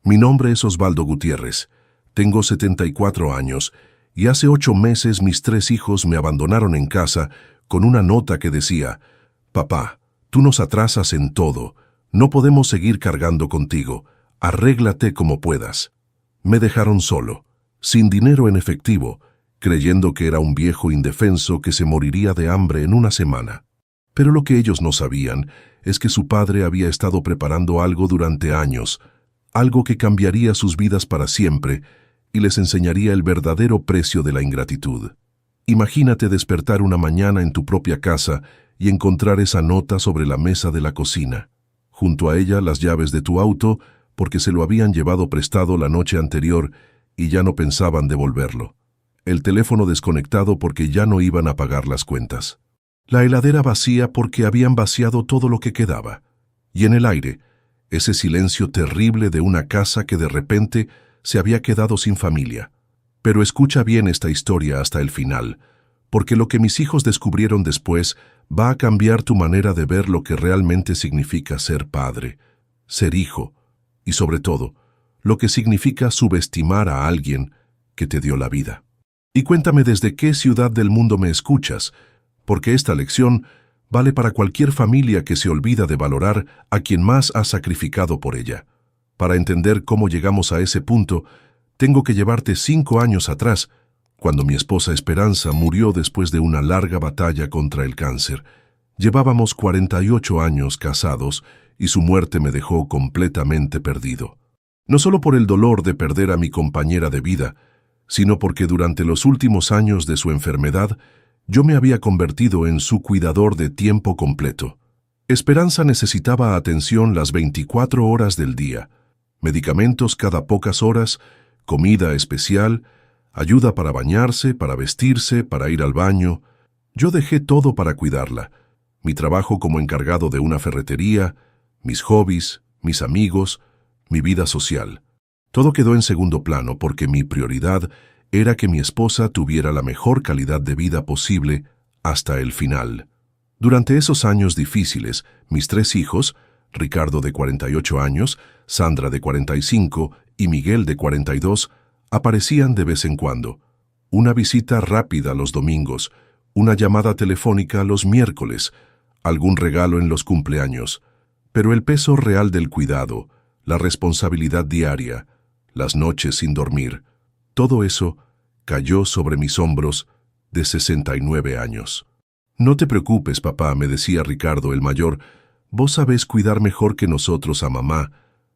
Mi nombre es Osvaldo Gutiérrez. Tengo 74 años y hace 8 meses mis 3 hijos me abandonaron en casa con una nota que decía: «Papá, tú nos atrasas en todo. No podemos seguir cargando contigo. Arréglate como puedas». Me dejaron solo, sin dinero en efectivo, creyendo que era un viejo indefenso que se moriría de hambre en una semana. Pero lo que ellos no sabían es que su padre había estado preparando algo durante años, algo que cambiaría sus vidas para siempre y les enseñaría el verdadero precio de la ingratitud. Imagínate despertar una mañana en tu propia casa y encontrar esa nota sobre la mesa de la cocina. Junto a ella las llaves de tu auto, porque se lo habían llevado prestado la noche anterior y ya no pensaban devolverlo. El teléfono desconectado porque ya no iban a pagar las cuentas. La heladera vacía porque habían vaciado todo lo que quedaba. Y en el aire, ese silencio terrible de una casa que de repente se había quedado sin familia. Pero escucha bien esta historia hasta el final, porque lo que mis hijos descubrieron después va a cambiar tu manera de ver lo que realmente significa ser padre, ser hijo, y sobre todo, lo que significa subestimar a alguien que te dio la vida. Y cuéntame desde qué ciudad del mundo me escuchas, porque esta lección vale para cualquier familia que se olvida de valorar a quien más ha sacrificado por ella. Para entender cómo llegamos a ese punto, tengo que llevarte 5 años atrás, cuando mi esposa Esperanza murió después de una larga batalla contra el cáncer. Llevábamos 48 años casados y su muerte me dejó completamente perdido. No solo por el dolor de perder a mi compañera de vida, sino porque durante los últimos años de su enfermedad, yo me había convertido en su cuidador de tiempo completo. Esperanza necesitaba atención las 24 horas del día, medicamentos cada pocas horas, comida especial, ayuda para bañarse, para vestirse, para ir al baño. Yo dejé todo para cuidarla. Mi trabajo como encargado de una ferretería, mis hobbies, mis amigos, mi vida social. Todo quedó en segundo plano porque mi prioridad era que mi esposa tuviera la mejor calidad de vida posible hasta el final. Durante esos años difíciles, mis 3 hijos, Ricardo de 48 años, Sandra de 45 y Miguel de 42, aparecían de vez en cuando. Una visita rápida los domingos, una llamada telefónica los miércoles, algún regalo en los cumpleaños. Pero el peso real del cuidado, la responsabilidad diaria, las noches sin dormir, todo eso cayó sobre mis hombros de 69 años. «No te preocupes, papá», me decía Ricardo, el mayor, «vos sabés cuidar mejor que nosotros a mamá.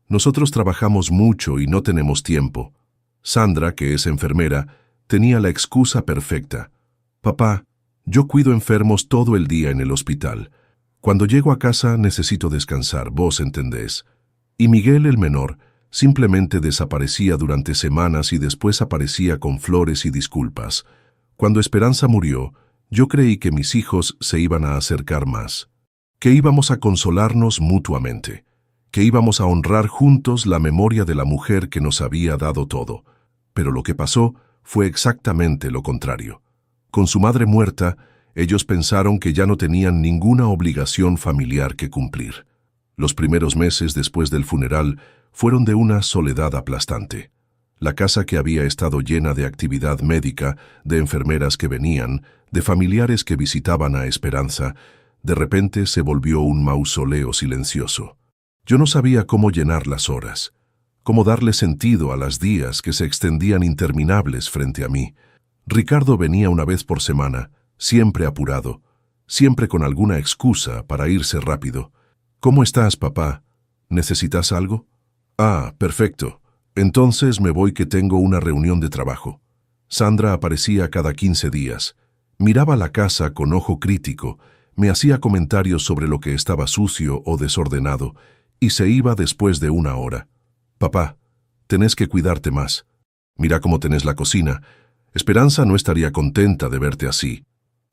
Nosotros trabajamos mucho y no tenemos tiempo». Sandra, que es enfermera, tenía la excusa perfecta. «Papá, yo cuido enfermos todo el día en el hospital. Cuando llego a casa necesito descansar, vos entendés». Y Miguel, el menor, simplemente desaparecía durante semanas y después aparecía con flores y disculpas. Cuando Esperanza murió, yo creí que mis hijos se iban a acercar más, que íbamos a consolarnos mutuamente, que íbamos a honrar juntos la memoria de la mujer que nos había dado todo. Pero lo que pasó fue exactamente lo contrario. Con su madre muerta, ellos pensaron que ya no tenían ninguna obligación familiar que cumplir. Los primeros meses después del funeral fueron de una soledad aplastante. La casa que había estado llena de actividad médica, de enfermeras que venían, de familiares que visitaban a Esperanza, de repente se volvió un mausoleo silencioso. Yo no sabía cómo llenar las horas, cómo darle sentido a las días que se extendían interminables frente a mí. Ricardo venía una vez por semana, siempre apurado, siempre con alguna excusa para irse rápido. «¿Cómo estás, papá? ¿Necesitas algo?» «Ah, perfecto. Entonces me voy que tengo una reunión de trabajo». Sandra aparecía cada 15 días. Miraba la casa con ojo crítico, me hacía comentarios sobre lo que estaba sucio o desordenado y se iba después de una hora. «Papá, tenés que cuidarte más. Mira cómo tenés la cocina. Esperanza no estaría contenta de verte así».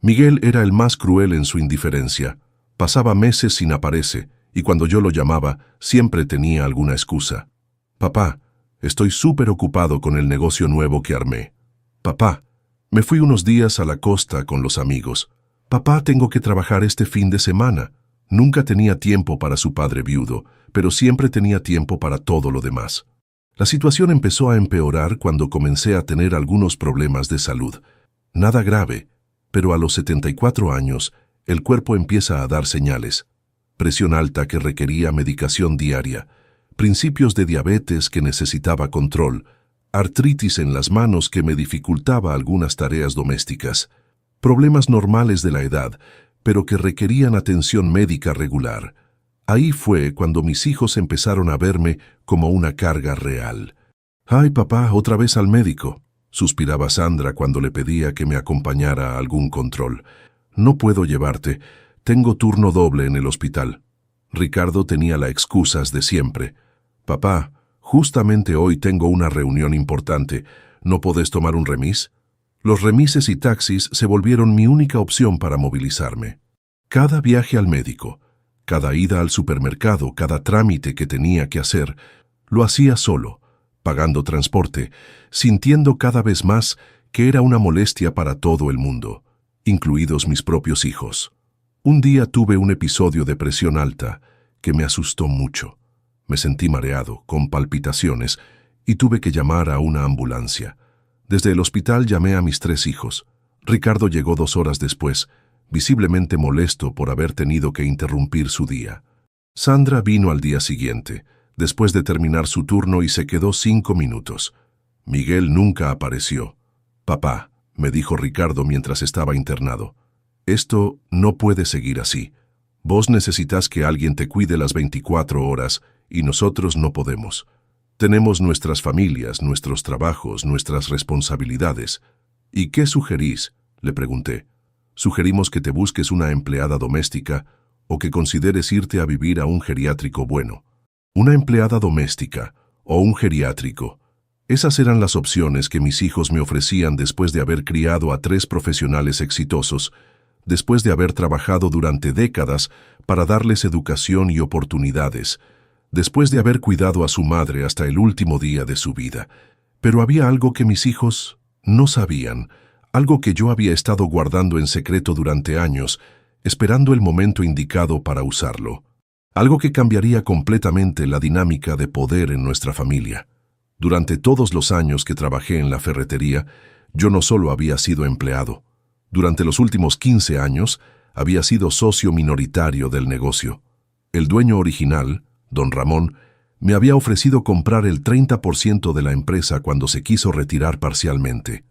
Miguel era el más cruel en su indiferencia. Pasaba meses sin aparecer y cuando yo lo llamaba siempre tenía alguna excusa. «Papá, estoy súper ocupado con el negocio nuevo que armé». «Papá, me fui unos días a la costa con los amigos». «Papá, tengo que trabajar este fin de semana». Nunca tenía tiempo para su padre viudo, pero siempre tenía tiempo para todo lo demás. La situación empezó a empeorar cuando comencé a tener algunos problemas de salud. Nada grave, pero a los 74 años, el cuerpo empieza a dar señales. Presión alta que requería medicación diaria, principios de diabetes que necesitaba control, artritis en las manos que me dificultaba algunas tareas domésticas, problemas normales de la edad, pero que requerían atención médica regular. Ahí fue cuando mis hijos empezaron a verme como una carga real. «Ay, papá, otra vez al médico», suspiraba Sandra cuando le pedía que me acompañara a algún control. «No puedo llevarte, tengo turno doble en el hospital». Ricardo tenía las excusas de siempre. «Papá, justamente hoy tengo una reunión importante, ¿no podés tomar un remis?». Los remises y taxis se volvieron mi única opción para movilizarme. Cada viaje al médico, cada ida al supermercado, cada trámite que tenía que hacer, lo hacía solo, pagando transporte, sintiendo cada vez más que era una molestia para todo el mundo, incluidos mis propios hijos. Un día tuve un episodio de presión alta que me asustó mucho. Me sentí mareado, con palpitaciones, y tuve que llamar a una ambulancia. Desde el hospital llamé a mis 3 hijos. Ricardo llegó 2 horas después, visiblemente molesto por haber tenido que interrumpir su día. Sandra vino al día siguiente, después de terminar su turno, y se quedó 5 minutos. Miguel nunca apareció. «Papá», me dijo Ricardo mientras estaba internado, «esto no puede seguir así. Vos necesitas que alguien te cuide las 24 horas y nosotros no podemos. Tenemos nuestras familias, nuestros trabajos, nuestras responsabilidades». «¿Y qué sugerís?», le pregunté. «Sugerimos que te busques una empleada doméstica o que consideres irte a vivir a un geriátrico bueno». Una empleada doméstica o un geriátrico. Esas eran las opciones que mis hijos me ofrecían después de haber criado a 3 profesionales exitosos, después de haber trabajado durante décadas para darles educación y oportunidades, después de haber cuidado a su madre hasta el último día de su vida. Pero había algo que mis hijos no sabían, algo que yo había estado guardando en secreto durante años, esperando el momento indicado para usarlo. Algo que cambiaría completamente la dinámica de poder en nuestra familia. Durante todos los años que trabajé en la ferretería, yo no solo había sido empleado. Durante los últimos 15 años, había sido socio minoritario del negocio. El dueño original, don Ramón, me había ofrecido comprar el 30% de la empresa cuando se quiso retirar parcialmente.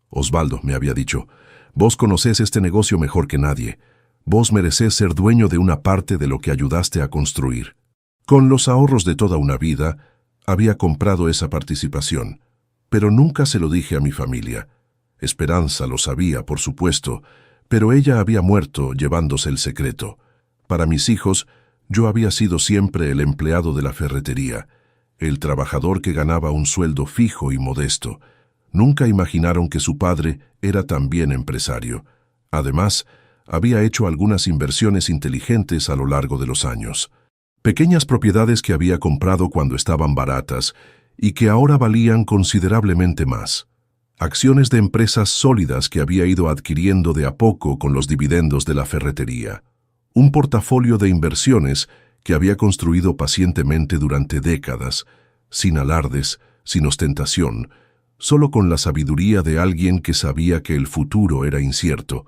«Osvaldo», me había dicho, «vos conocés este negocio mejor que nadie. Vos merecés ser dueño de una parte de lo que ayudaste a construir». Con los ahorros de toda una vida, había comprado esa participación, pero nunca se lo dije a mi familia. Esperanza lo sabía, por supuesto, pero ella había muerto llevándose el secreto. Para mis hijos, yo había sido siempre el empleado de la ferretería, el trabajador que ganaba un sueldo fijo y modesto. Nunca imaginaron que su padre era también empresario. Además, había hecho algunas inversiones inteligentes a lo largo de los años. Pequeñas propiedades que había comprado cuando estaban baratas y que ahora valían considerablemente más. Acciones de empresas sólidas que había ido adquiriendo de a poco con los dividendos de la ferretería. Un portafolio de inversiones que había construido pacientemente durante décadas, sin alardes, sin ostentación, solo con la sabiduría de alguien que sabía que el futuro era incierto.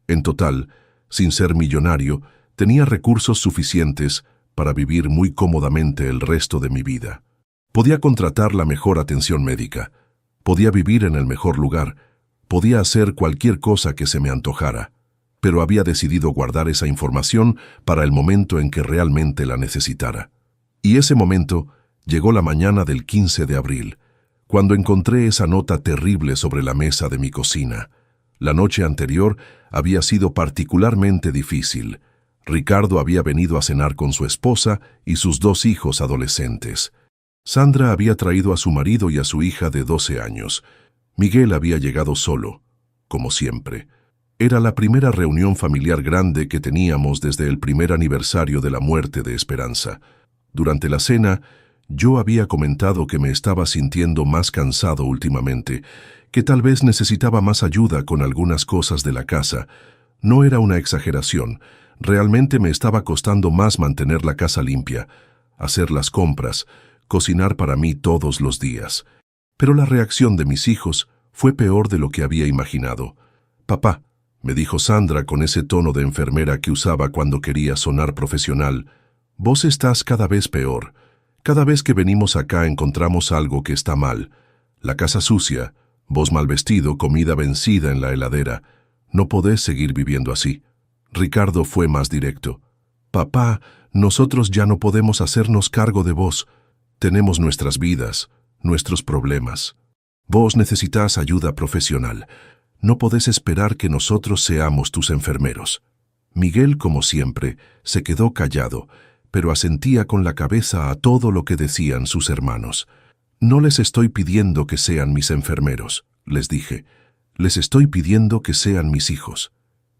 En total, sin ser millonario, tenía recursos suficientes para vivir muy cómodamente el resto de mi vida. Podía contratar la mejor atención médica, podía vivir en el mejor lugar, podía hacer cualquier cosa que se me antojara, pero había decidido guardar esa información para el momento en que realmente la necesitara. Y ese momento llegó la mañana del 15 de abril, cuando encontré esa nota terrible sobre la mesa de mi cocina. La noche anterior había sido particularmente difícil. Ricardo había venido a cenar con su esposa y sus 2 hijos adolescentes. Sandra había traído a su marido y a su hija de 12 años. Miguel había llegado solo, como siempre. Era la primera reunión familiar grande que teníamos desde el primer aniversario de la muerte de Esperanza. Durante la cena, yo había comentado que me estaba sintiendo más cansado últimamente, que tal vez necesitaba más ayuda con algunas cosas de la casa. No era una exageración. Realmente me estaba costando más mantener la casa limpia, hacer las compras, cocinar para mí todos los días. Pero la reacción de mis hijos fue peor de lo que había imaginado. «Papá», me dijo Sandra con ese tono de enfermera que usaba cuando quería sonar profesional, «vos estás cada vez peor. Cada vez que venimos acá encontramos algo que está mal. La casa sucia, vos mal vestido, comida vencida en la heladera. No podés seguir viviendo así». Ricardo fue más directo. «Papá, nosotros ya no podemos hacernos cargo de vos. Tenemos nuestras vidas, nuestros problemas. Vos necesitas ayuda profesional. No podés esperar que nosotros seamos tus enfermeros». Miguel, como siempre, se quedó callado, pero asentía con la cabeza a todo lo que decían sus hermanos. «No les estoy pidiendo que sean mis enfermeros», les dije. «Les estoy pidiendo que sean mis hijos.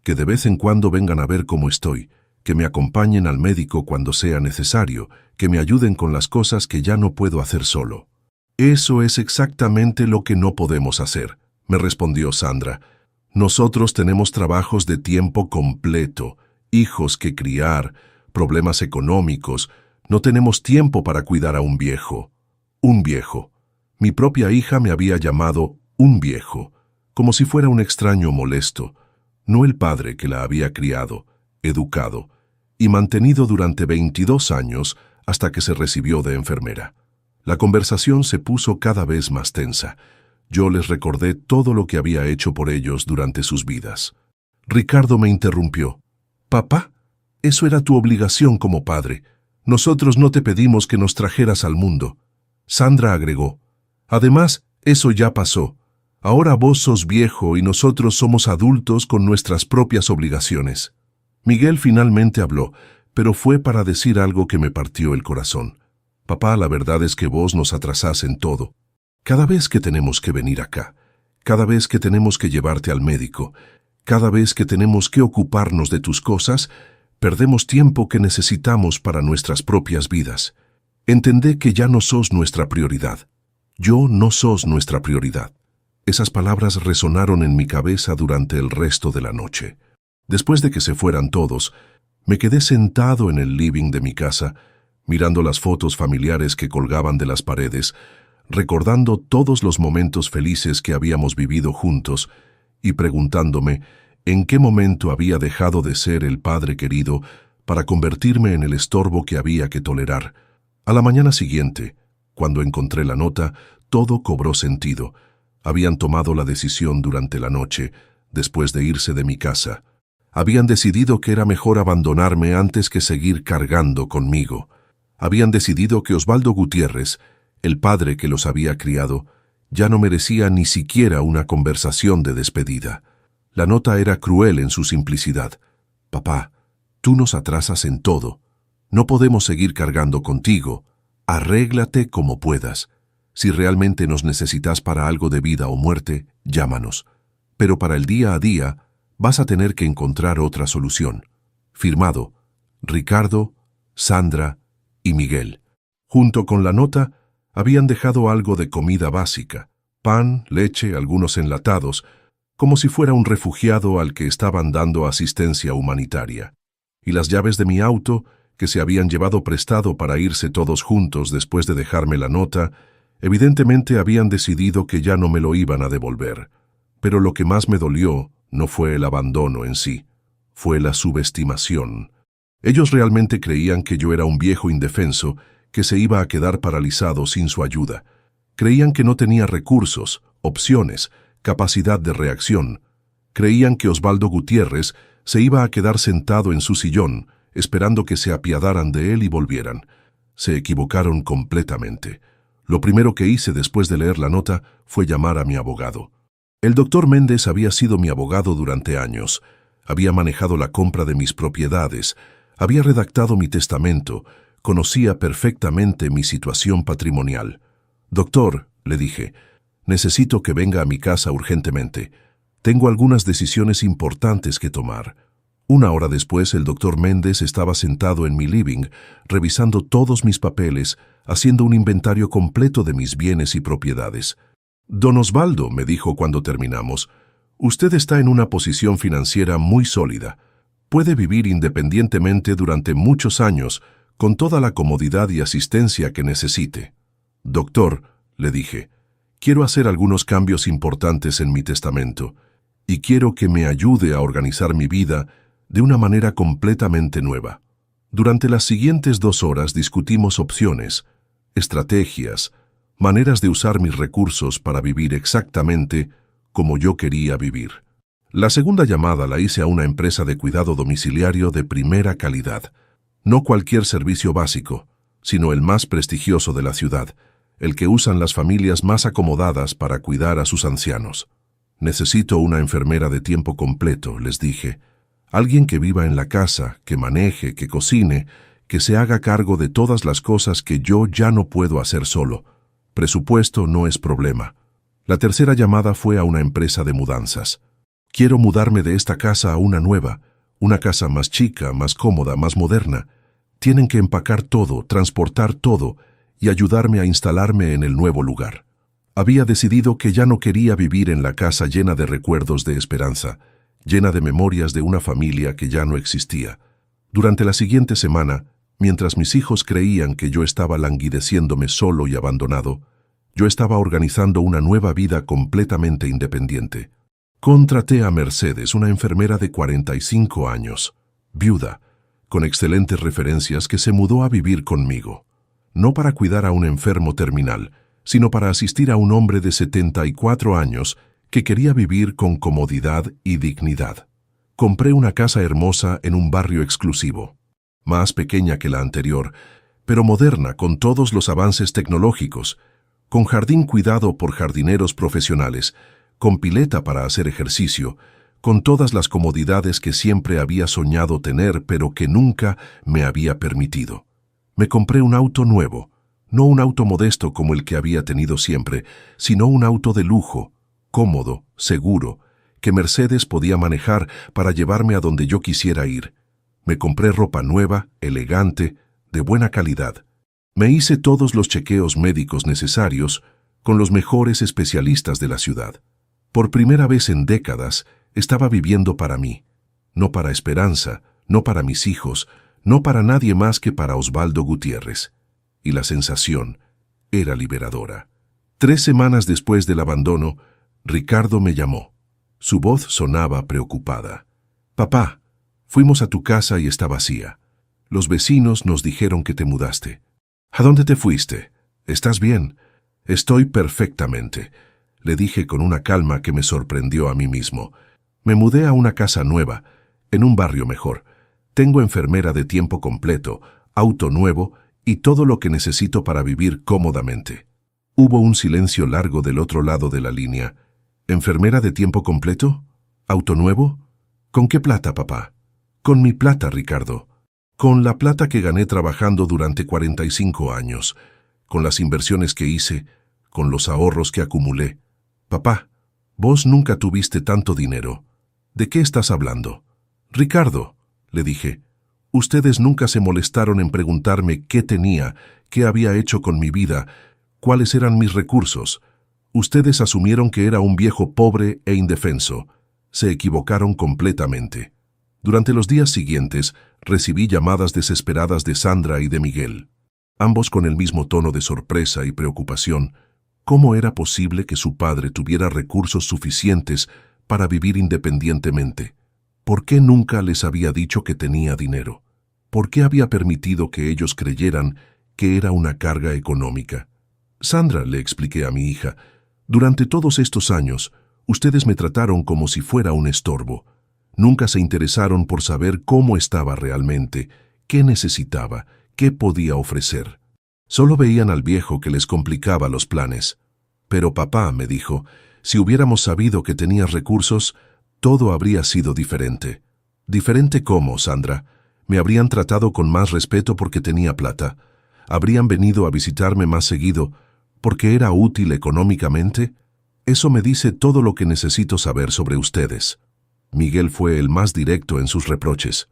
Que de vez en cuando vengan a ver cómo estoy, que me acompañen al médico cuando sea necesario, que me ayuden con las cosas que ya no puedo hacer solo». «Eso es exactamente lo que no podemos hacer», me respondió Sandra. «Nosotros tenemos trabajos de tiempo completo, hijos que criar, problemas económicos. No tenemos tiempo para cuidar a un viejo». Un viejo. Mi propia hija me había llamado un viejo, como si fuera un extraño molesto, no el padre que la había criado, educado y mantenido durante 22 años hasta que se recibió de enfermera. La conversación se puso cada vez más tensa. Yo les recordé todo lo que había hecho por ellos durante sus vidas. Ricardo me interrumpió. «Papá, eso era tu obligación como padre. Nosotros no te pedimos que nos trajeras al mundo». Sandra agregó. «Además, eso ya pasó. Ahora vos sos viejo y nosotros somos adultos con nuestras propias obligaciones». Miguel finalmente habló, pero fue para decir algo que me partió el corazón. «Papá, la verdad es que vos nos atrasás en todo. Cada vez que tenemos que venir acá, cada vez que tenemos que llevarte al médico, cada vez que tenemos que ocuparnos de tus cosas, perdemos tiempo que necesitamos para nuestras propias vidas. Entendé que ya no sos nuestra prioridad. Yo no sos nuestra prioridad». Esas palabras resonaron en mi cabeza durante el resto de la noche. Después de que se fueran todos, me quedé sentado en el living de mi casa, mirando las fotos familiares que colgaban de las paredes, recordando todos los momentos felices que habíamos vivido juntos y preguntándome en qué momento había dejado de ser el padre querido para convertirme en el estorbo que había que tolerar. A la mañana siguiente, cuando encontré la nota, todo cobró sentido. Habían tomado la decisión durante la noche, después de irse de mi casa. Habían decidido que era mejor abandonarme antes que seguir cargando conmigo. Habían decidido que Osvaldo Gutiérrez, el padre que los había criado, ya no merecía ni siquiera una conversación de despedida. La nota era cruel en su simplicidad. «Papá, tú nos atrasas en todo. No podemos seguir cargando contigo. Arréglate como puedas. Si realmente nos necesitas para algo de vida o muerte, llámanos. Pero para el día a día, vas a tener que encontrar otra solución». Firmado, Ricardo, Sandra y Miguel. Junto con la nota, habían dejado algo de comida básica, pan, leche, algunos enlatados, como si fuera un refugiado al que estaban dando asistencia humanitaria. Y las llaves de mi auto, que se habían llevado prestado para irse todos juntos después de dejarme la nota, evidentemente habían decidido que ya no me lo iban a devolver. Pero lo que más me dolió no fue el abandono en sí, fue la subestimación. Ellos realmente creían que yo era un viejo indefenso que se iba a quedar paralizado sin su ayuda. Creían que no tenía recursos, opciones, capacidad de reacción. Creían que Osvaldo Gutiérrez se iba a quedar sentado en su sillón, esperando que se apiadaran de él y volvieran. Se equivocaron completamente. Lo primero que hice después de leer la nota fue llamar a mi abogado. El doctor Méndez había sido mi abogado durante años. Había manejado la compra de mis propiedades, había redactado mi testamento, conocía perfectamente mi situación patrimonial. «Doctor», le dije, «necesito que venga a mi casa urgentemente. Tengo algunas decisiones importantes que tomar». Una hora después, el doctor Méndez estaba sentado en mi living, revisando todos mis papeles, haciendo un inventario completo de mis bienes y propiedades. «Don Osvaldo», me dijo cuando terminamos, «usted está en una posición financiera muy sólida. Puede vivir independientemente durante muchos años, con toda la comodidad y asistencia que necesite». Doctor, le dije, quiero hacer algunos cambios importantes en mi testamento y quiero que me ayude a organizar mi vida de una manera completamente nueva. Durante las siguientes 2 horas discutimos opciones, estrategias, maneras de usar mis recursos para vivir exactamente como yo quería vivir. La segunda llamada la hice a una empresa de cuidado domiciliario de primera calidad. No cualquier servicio básico, sino el más prestigioso de la ciudad, el que usan las familias más acomodadas para cuidar a sus ancianos. Necesito una enfermera de tiempo completo, les dije. Alguien que viva en la casa, que maneje, que cocine, que se haga cargo de todas las cosas que yo ya no puedo hacer solo. Presupuesto no es problema. La tercera llamada fue a una empresa de mudanzas. Quiero mudarme de esta casa a una nueva, una casa más chica, más cómoda, más moderna. Tienen que empacar todo, transportar todo y ayudarme a instalarme en el nuevo lugar. Había decidido que ya no quería vivir en la casa llena de recuerdos de esperanza, llena de memorias de una familia que ya no existía. Durante la siguiente semana, mientras mis hijos creían que yo estaba languideciéndome solo y abandonado, yo estaba organizando una nueva vida completamente independiente. Contraté a Mercedes, una enfermera de 45 años, viuda, con excelentes referencias, que se mudó a vivir conmigo. No para cuidar a un enfermo terminal, sino para asistir a un hombre de 74 años que quería vivir con comodidad y dignidad. Compré una casa hermosa en un barrio exclusivo, más pequeña que la anterior, pero moderna con todos los avances tecnológicos, con jardín cuidado por jardineros profesionales, con pileta para hacer ejercicio, con todas las comodidades que siempre había soñado tener pero que nunca me había permitido. Me compré un auto nuevo, no un auto modesto como el que había tenido siempre, sino un auto de lujo, cómodo, seguro, que Mercedes podía manejar para llevarme a donde yo quisiera ir. Me compré ropa nueva, elegante, de buena calidad. Me hice todos los chequeos médicos necesarios con los mejores especialistas de la ciudad. Por primera vez en décadas, estaba viviendo para mí, no para Esperanza, no para mis hijos, no para nadie más que para Osvaldo Gutiérrez. Y la sensación era liberadora. 3 semanas después del abandono, Ricardo me llamó. Su voz sonaba preocupada. «Papá, fuimos a tu casa y está vacía. Los vecinos nos dijeron que te mudaste. ¿A dónde te fuiste? ¿Estás bien?» «Estoy perfectamente», le dije con una calma que me sorprendió a mí mismo. «Me mudé a una casa nueva, en un barrio mejor. Tengo enfermera de tiempo completo, auto nuevo y todo lo que necesito para vivir cómodamente». Hubo un silencio largo del otro lado de la línea. «¿Enfermera de tiempo completo? ¿Auto nuevo? ¿Con qué plata, papá?» «Con mi plata, Ricardo. Con la plata que gané trabajando durante 45 años, con las inversiones que hice, con los ahorros que acumulé. Papá, vos nunca tuviste tanto dinero. ¿De qué estás hablando?» «Ricardo», le dije, «ustedes nunca se molestaron en preguntarme qué tenía, qué había hecho con mi vida, cuáles eran mis recursos. Ustedes asumieron que era un viejo pobre e indefenso. Se equivocaron completamente». Durante los días siguientes, recibí llamadas desesperadas de Sandra y de Miguel, ambos con el mismo tono de sorpresa y preocupación. ¿Cómo era posible que su padre tuviera recursos suficientes para vivir independientemente? ¿Por qué nunca les había dicho que tenía dinero? ¿Por qué había permitido que ellos creyeran que era una carga económica? «Sandra», le expliqué a mi hija, «durante todos estos años, ustedes me trataron como si fuera un estorbo. Nunca se interesaron por saber cómo estaba realmente, qué necesitaba, qué podía ofrecer. Solo veían al viejo que les complicaba los planes. Pero papá», me dijo, «si hubiéramos sabido que tenías recursos, todo habría sido diferente». «¿Diferente cómo, Sandra? ¿Me habrían tratado con más respeto porque tenía plata? ¿Habrían venido a visitarme más seguido porque era útil económicamente? Eso me dice todo lo que necesito saber sobre ustedes». Miguel fue el más directo en sus reproches.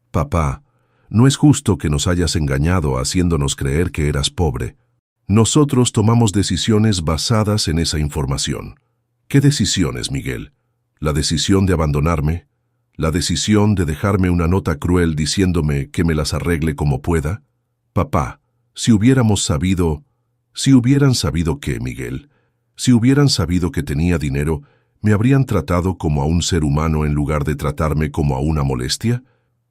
«Papá, no es justo que nos hayas engañado haciéndonos creer que eras pobre. Nosotros tomamos decisiones basadas en esa información». «¿Qué decisiones, Miguel? ¿La decisión de abandonarme? ¿La decisión de dejarme una nota cruel diciéndome que me las arregle como pueda? Papá, si hubiéramos sabido...» Si hubieran sabido qué, Miguel, si hubieran sabido que tenía dinero, ¿me habrían tratado como a un ser humano en lugar de tratarme como a una molestia?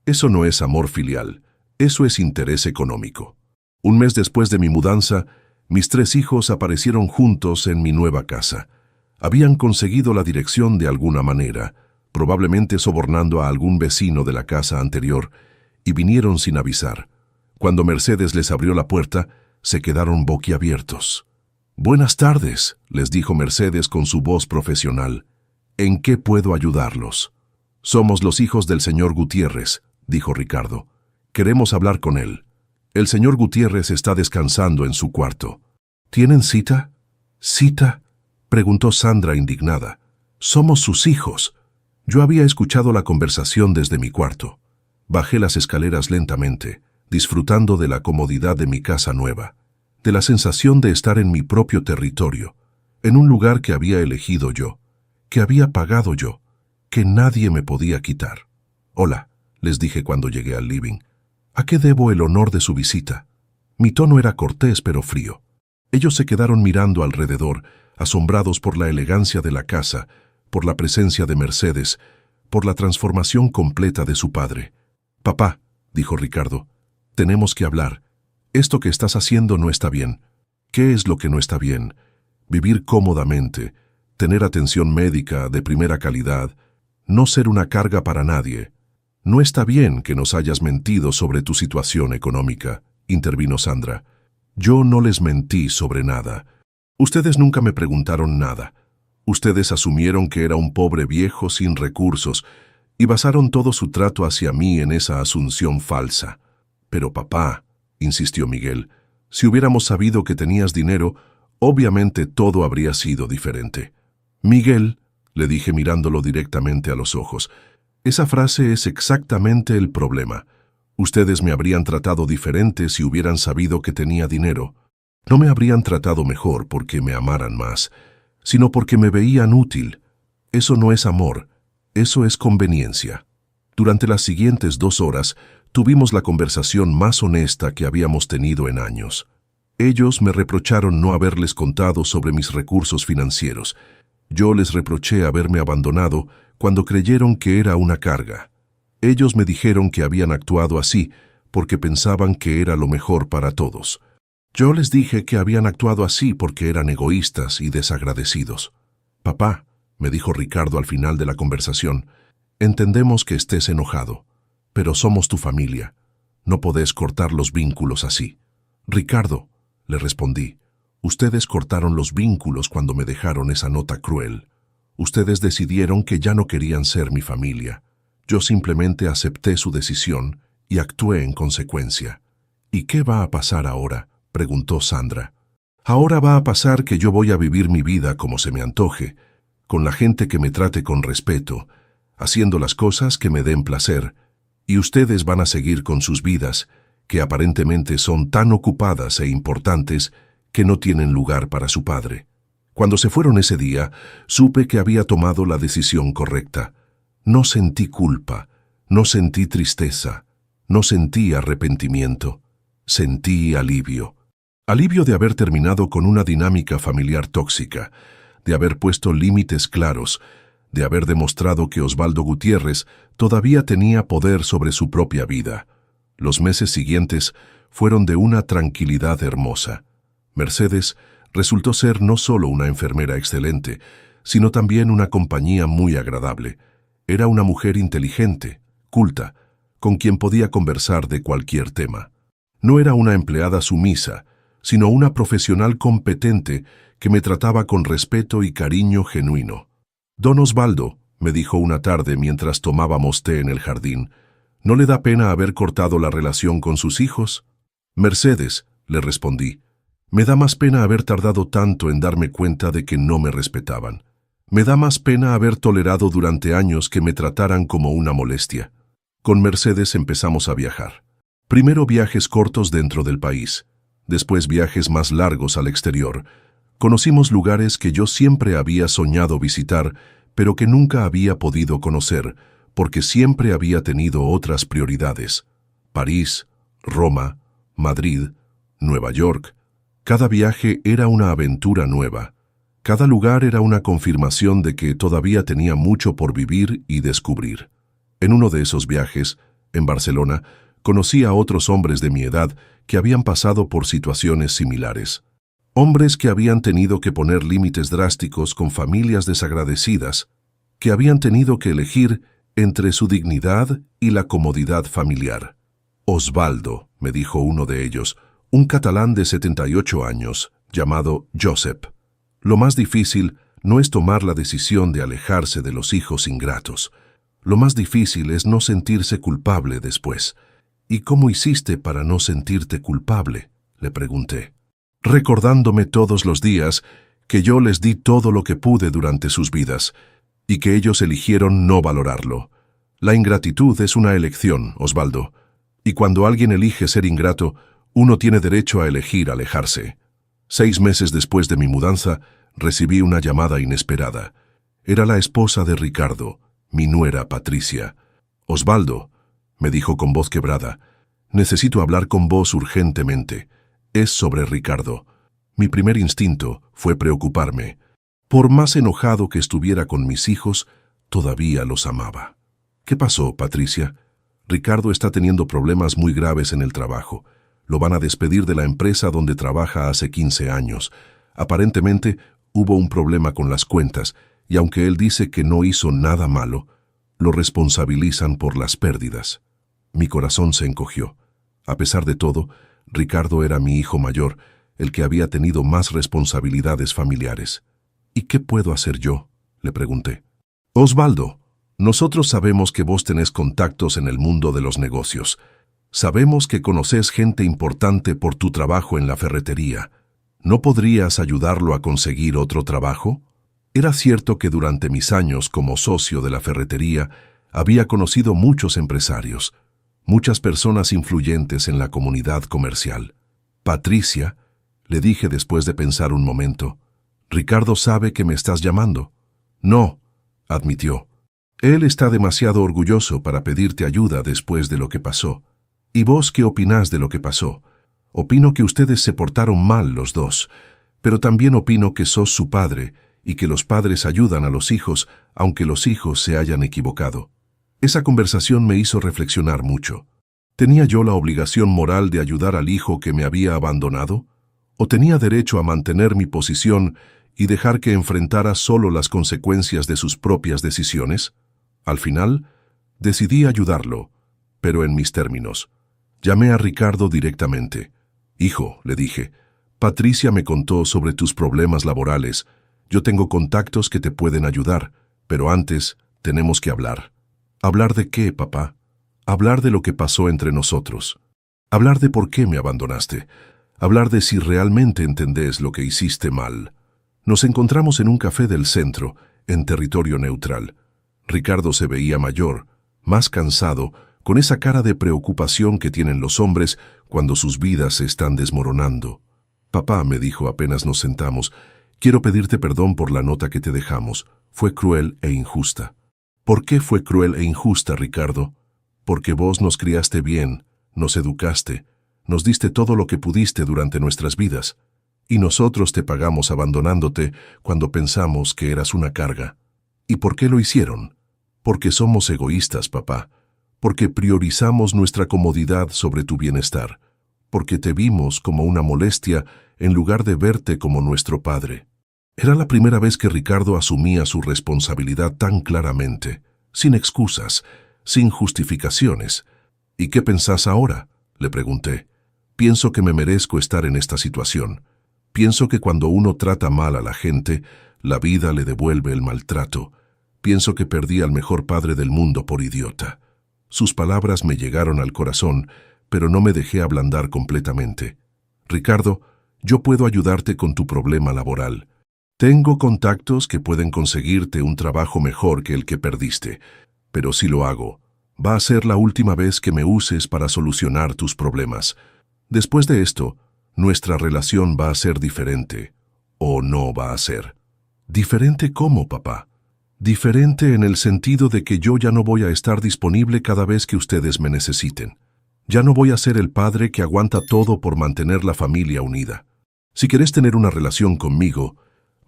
Eso no es amor filial, eso es interés económico. Un mes después de mi mudanza, mis 3 hijos aparecieron juntos en mi nueva casa. Habían conseguido la dirección de alguna manera, probablemente sobornando a algún vecino de la casa anterior, y vinieron sin avisar. Cuando Mercedes les abrió la puerta, se quedaron boquiabiertos. «Buenas tardes», les dijo Mercedes con su voz profesional. «¿En qué puedo ayudarlos?» «Somos los hijos del señor Gutiérrez», dijo Ricardo. «Queremos hablar con él. El señor Gutiérrez está descansando en su cuarto». «¿Tienen cita?» «¿Cita?», preguntó Sandra indignada. «Somos sus hijos». Yo había escuchado la conversación desde mi cuarto. Bajé las escaleras lentamente, disfrutando de la comodidad de mi casa nueva, de la sensación de estar en mi propio territorio, en un lugar que había elegido yo, que había pagado yo, que nadie me podía quitar. «Hola», les dije cuando llegué al living. «¿A qué debo el honor de su visita?» Mi tono era cortés pero frío. Ellos se quedaron mirando alrededor, asombrados por la elegancia de la casa, por la presencia de Mercedes, por la transformación completa de su padre. «Papá», dijo Ricardo, «tenemos que hablar. Esto que estás haciendo no está bien». «¿Qué es lo que no está bien?» «Vivir cómodamente, tener atención médica de primera calidad, no ser una carga para nadie». «No está bien que nos hayas mentido sobre tu situación económica», intervino Sandra. «Yo no les mentí sobre nada. Ustedes nunca me preguntaron nada. Ustedes asumieron que era un pobre viejo sin recursos y basaron todo su trato hacia mí en esa asunción falsa». «Pero papá», insistió Miguel, «si hubiéramos sabido que tenías dinero, obviamente todo habría sido diferente». «Miguel», le dije mirándolo directamente a los ojos, «esa frase es exactamente el problema. Ustedes me habrían tratado diferente si hubieran sabido que tenía dinero. No me habrían tratado mejor porque me amaran más, sino porque me veían útil. Eso no es amor, eso es conveniencia». Durante las siguientes 2 horas, tuvimos la conversación más honesta que habíamos tenido en años. Ellos me reprocharon no haberles contado sobre mis recursos financieros. Yo les reproché haberme abandonado cuando creyeron que era una carga. Ellos me dijeron que habían actuado así porque pensaban que era lo mejor para todos. Yo les dije que habían actuado así porque eran egoístas y desagradecidos. «Papá», me dijo Ricardo al final de la conversación, «entendemos que estés enojado, pero somos tu familia. No podés cortar los vínculos así». «Ricardo», le respondí, «ustedes cortaron los vínculos cuando me dejaron esa nota cruel. Ustedes decidieron que ya no querían ser mi familia. Yo simplemente acepté su decisión y actué en consecuencia». «¿Y qué va a pasar ahora?», preguntó Sandra. «Ahora va a pasar que yo voy a vivir mi vida como se me antoje, con la gente que me trate con respeto, haciendo las cosas que me den placer, y ustedes van a seguir con sus vidas, que aparentemente son tan ocupadas e importantes que no tienen lugar para su padre». Cuando se fueron ese día, supe que había tomado la decisión correcta. No sentí culpa, no sentí tristeza, no sentí arrepentimiento, sentí alivio. Alivio de haber terminado con una dinámica familiar tóxica, de haber puesto límites claros, de haber demostrado que Osvaldo Gutiérrez todavía tenía poder sobre su propia vida. Los meses siguientes fueron de una tranquilidad hermosa. Mercedes resultó ser no solo una enfermera excelente, sino también una compañía muy agradable. Era una mujer inteligente, culta, con quien podía conversar de cualquier tema. No era una empleada sumisa, sino una profesional competente que me trataba con respeto y cariño genuino. «Don Osvaldo», me dijo una tarde mientras tomábamos té en el jardín, «¿no le da pena haber cortado la relación con sus hijos?» «Mercedes», le respondí, «me da más pena haber tardado tanto en darme cuenta de que no me respetaban. Me da más pena haber tolerado durante años que me trataran como una molestia». Con Mercedes empezamos a viajar. Primero viajes cortos dentro del país, después viajes más largos al exterior. Conocimos lugares que yo siempre había soñado visitar, pero que nunca había podido conocer, porque siempre había tenido otras prioridades. París, Roma, Madrid, Nueva York, Cada viaje era una aventura nueva. Cada lugar era una confirmación de que todavía tenía mucho por vivir y descubrir. En uno de esos viajes, en Barcelona, conocí a otros hombres de mi edad que habían pasado por situaciones similares. Hombres que habían tenido que poner límites drásticos con familias desagradecidas, que habían tenido que elegir entre su dignidad y la comodidad familiar. Osvaldo, me dijo uno de ellos, un catalán de 78 años, llamado Josep. Lo más difícil no es tomar la decisión de alejarse de los hijos ingratos. Lo más difícil es no sentirse culpable después. ¿Y cómo hiciste para no sentirte culpable?, le pregunté. Recordándome todos los días que yo les di todo lo que pude durante sus vidas y que ellos eligieron no valorarlo. La ingratitud es una elección, Osvaldo, y cuando alguien elige ser ingrato, uno tiene derecho a elegir alejarse. 6 meses después de mi mudanza, recibí una llamada inesperada. Era la esposa de Ricardo, mi nuera Patricia. Osvaldo, me dijo con voz quebrada, necesito hablar con vos urgentemente. Es sobre Ricardo. Mi primer instinto fue preocuparme. Por más enojado que estuviera con mis hijos, todavía los amaba. ¿Qué pasó, Patricia? Ricardo está teniendo problemas muy graves en el trabajo. Lo van a despedir de la empresa donde trabaja hace 15 años. Aparentemente, hubo un problema con las cuentas, y aunque él dice que no hizo nada malo, lo responsabilizan por las pérdidas. Mi corazón se encogió. A pesar de todo, Ricardo era mi hijo mayor, el que había tenido más responsabilidades familiares. ¿Y qué puedo hacer yo?, le pregunté. Osvaldo, nosotros sabemos que vos tenés contactos en el mundo de los negocios. Sabemos que conocés gente importante por tu trabajo en la ferretería. ¿No podrías ayudarlo a conseguir otro trabajo? Era cierto que durante mis años como socio de la ferretería había conocido muchos empresarios, muchas personas influyentes en la comunidad comercial. Patricia, le dije después de pensar un momento, ¿Ricardo sabe que me estás llamando? No, admitió. Él está demasiado orgulloso para pedirte ayuda después de lo que pasó. ¿Y vos qué opinás de lo que pasó? Opino que ustedes se portaron mal los dos, pero también opino que sos su padre y que los padres ayudan a los hijos aunque los hijos se hayan equivocado. Esa conversación me hizo reflexionar mucho. ¿Tenía yo la obligación moral de ayudar al hijo que me había abandonado? ¿O tenía derecho a mantener mi posición y dejar que enfrentara solo las consecuencias de sus propias decisiones? Al final, decidí ayudarlo, pero en mis términos. Llamé a Ricardo directamente. Hijo, le dije, Patricia me contó sobre tus problemas laborales. Yo tengo contactos que te pueden ayudar, pero antes tenemos que hablar. ¿Hablar de qué, papá? Hablar de lo que pasó entre nosotros. Hablar de por qué me abandonaste. Hablar de si realmente entendés lo que hiciste mal. Nos encontramos en un café del centro, en territorio neutral. Ricardo se veía mayor, más cansado, con esa cara de preocupación que tienen los hombres cuando sus vidas se están desmoronando. Papá, me dijo apenas nos sentamos, quiero pedirte perdón por la nota que te dejamos. Fue cruel e injusta. ¿Por qué fue cruel e injusta, Ricardo? Porque vos nos criaste bien, nos educaste, nos diste todo lo que pudiste durante nuestras vidas, y nosotros te pagamos abandonándote cuando pensamos que eras una carga. ¿Y por qué lo hicieron? Porque somos egoístas, papá, porque priorizamos nuestra comodidad sobre tu bienestar, porque te vimos como una molestia en lugar de verte como nuestro padre. Era la primera vez que Ricardo asumía su responsabilidad tan claramente, sin excusas, sin justificaciones. ¿Y qué pensás ahora?, le pregunté. Pienso que me merezco estar en esta situación. Pienso que cuando uno trata mal a la gente, la vida le devuelve el maltrato. Pienso que perdí al mejor padre del mundo por idiota. Sus palabras me llegaron al corazón, pero no me dejé ablandar completamente. Ricardo, yo puedo ayudarte con tu problema laboral. Tengo contactos que pueden conseguirte un trabajo mejor que el que perdiste, pero si lo hago, va a ser la última vez que me uses para solucionar tus problemas. Después de esto, nuestra relación va a ser diferente, o no va a ser. ¿Diferente cómo, papá? Diferente en el sentido de que yo ya no voy a estar disponible cada vez que ustedes me necesiten. Ya no voy a ser el padre que aguanta todo por mantener la familia unida. Si querés tener una relación conmigo,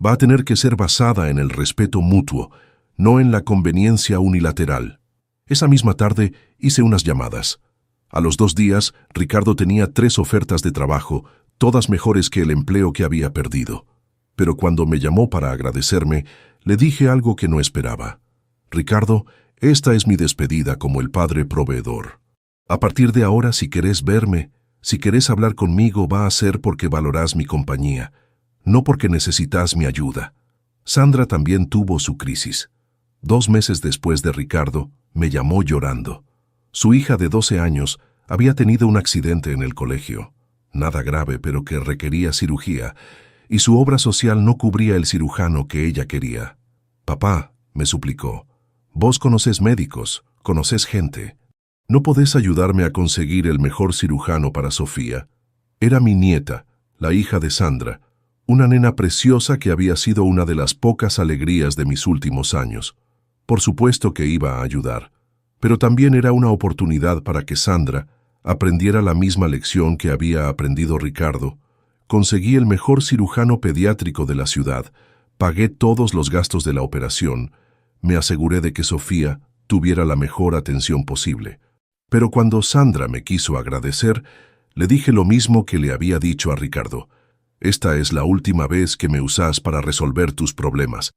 va a tener que ser basada en el respeto mutuo, no en la conveniencia unilateral. Esa misma tarde hice unas llamadas. A los 2 días, Ricardo tenía 3 ofertas de trabajo, todas mejores que el empleo que había perdido. Pero cuando me llamó para agradecerme, le dije algo que no esperaba. Ricardo, esta es mi despedida como el padre proveedor. A partir de ahora, si querés verme, si querés hablar conmigo, va a ser porque valorás mi compañía, no porque necesitas mi ayuda. Sandra también tuvo su crisis. 2 meses después de Ricardo, me llamó llorando. Su hija de 12 años había tenido un accidente en el colegio. Nada grave, pero que requería cirugía, y su obra social no cubría el cirujano que ella quería. «Papá», me suplicó, «vos conocés médicos, conocés gente. ¿No podés ayudarme a conseguir el mejor cirujano para Sofía?» Era mi nieta, la hija de Sandra, una nena preciosa que había sido una de las pocas alegrías de mis últimos años. Por supuesto que iba a ayudar, pero también era una oportunidad para que Sandra aprendiera la misma lección que había aprendido Ricardo. Conseguí el mejor cirujano pediátrico de la ciudad, pagué todos los gastos de la operación, me aseguré de que Sofía tuviera la mejor atención posible. Pero cuando Sandra me quiso agradecer, le dije lo mismo que le había dicho a Ricardo. «Esta es la última vez que me usás para resolver tus problemas.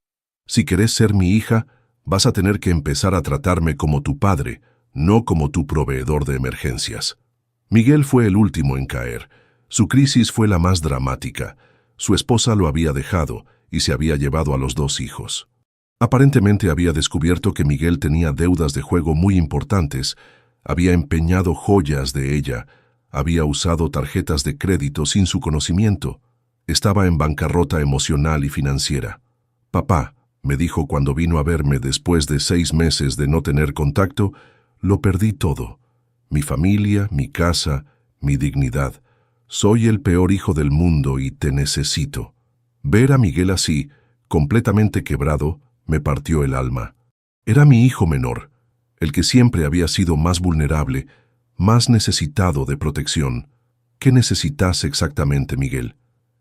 Si querés ser mi hija, vas a tener que empezar a tratarme como tu padre, no como tu proveedor de emergencias». Miguel fue el último en caer. Su crisis fue la más dramática. Su esposa lo había dejado y se había llevado a los 2 hijos. Aparentemente había descubierto que Miguel tenía deudas de juego muy importantes, había empeñado joyas de ella, había usado tarjetas de crédito sin su conocimiento. Estaba en bancarrota emocional y financiera. «Papá», me dijo cuando vino a verme después de 6 meses de no tener contacto, «lo perdí todo. Mi familia, mi casa, mi dignidad. Soy el peor hijo del mundo y te necesito». Ver a Miguel así, completamente quebrado, me partió el alma. Era mi hijo menor, el que siempre había sido más vulnerable, más necesitado de protección. ¿Qué necesitas exactamente, Miguel?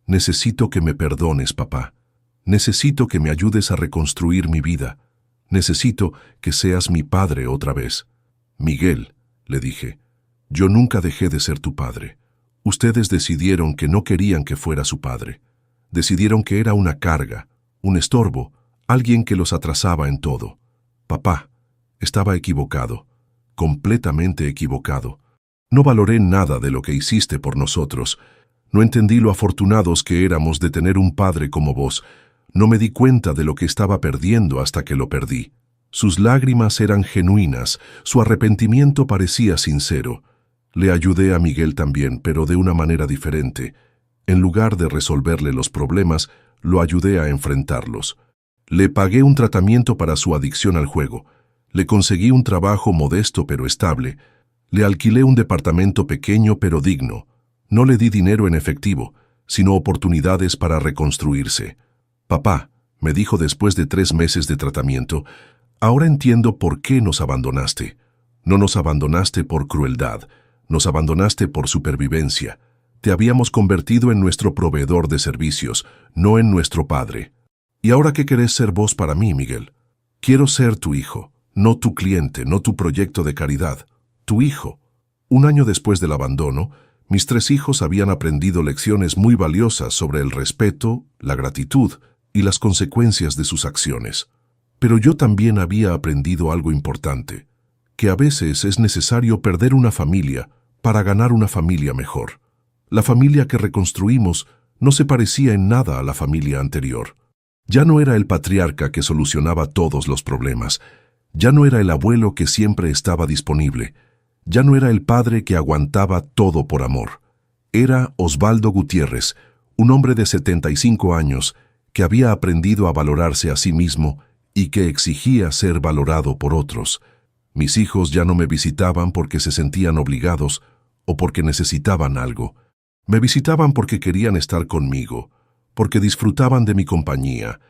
Necesito que me perdones, papá. Necesito que me ayudes a reconstruir mi vida. Necesito que seas mi padre otra vez. Miguel, le dije, yo nunca dejé de ser tu padre. Ustedes decidieron que no querían que fuera su padre. Decidieron que era una carga, un estorbo, alguien que los atrasaba en todo. Papá, estaba equivocado, completamente equivocado. No valoré nada de lo que hiciste por nosotros. No entendí lo afortunados que éramos de tener un padre como vos. No me di cuenta de lo que estaba perdiendo hasta que lo perdí. Sus lágrimas eran genuinas, su arrepentimiento parecía sincero. Le ayudé a Miguel también, pero de una manera diferente. En lugar de resolverle los problemas, lo ayudé a enfrentarlos. Le pagué un tratamiento para su adicción al juego. Le conseguí un trabajo modesto pero estable. Le alquilé un departamento pequeño pero digno. No le di dinero en efectivo, sino oportunidades para reconstruirse. Papá, me dijo después de 3 meses de tratamiento, ahora entiendo por qué nos abandonaste. No nos abandonaste por crueldad, nos abandonaste por supervivencia. Te habíamos convertido en nuestro proveedor de servicios, no en nuestro padre. ¿Y ahora qué querés ser vos para mí, Miguel? Quiero ser tu hijo, no tu cliente, no tu proyecto de caridad. Tu hijo. 1 año después del abandono, mis 3 hijos habían aprendido lecciones muy valiosas sobre el respeto, la gratitud y las consecuencias de sus acciones. Pero yo también había aprendido algo importante, que a veces es necesario perder una familia para ganar una familia mejor. La familia que reconstruimos no se parecía en nada a la familia anterior. Ya no era el patriarca que solucionaba todos los problemas. Ya no era el abuelo que siempre estaba disponible. Ya no era el padre que aguantaba todo por amor. Era Osvaldo Gutiérrez, un hombre de 75 años que había aprendido a valorarse a sí mismo y que exigía ser valorado por otros. Mis hijos ya no me visitaban porque se sentían obligados o porque necesitaban algo. Me visitaban porque querían estar conmigo, porque disfrutaban de mi compañía,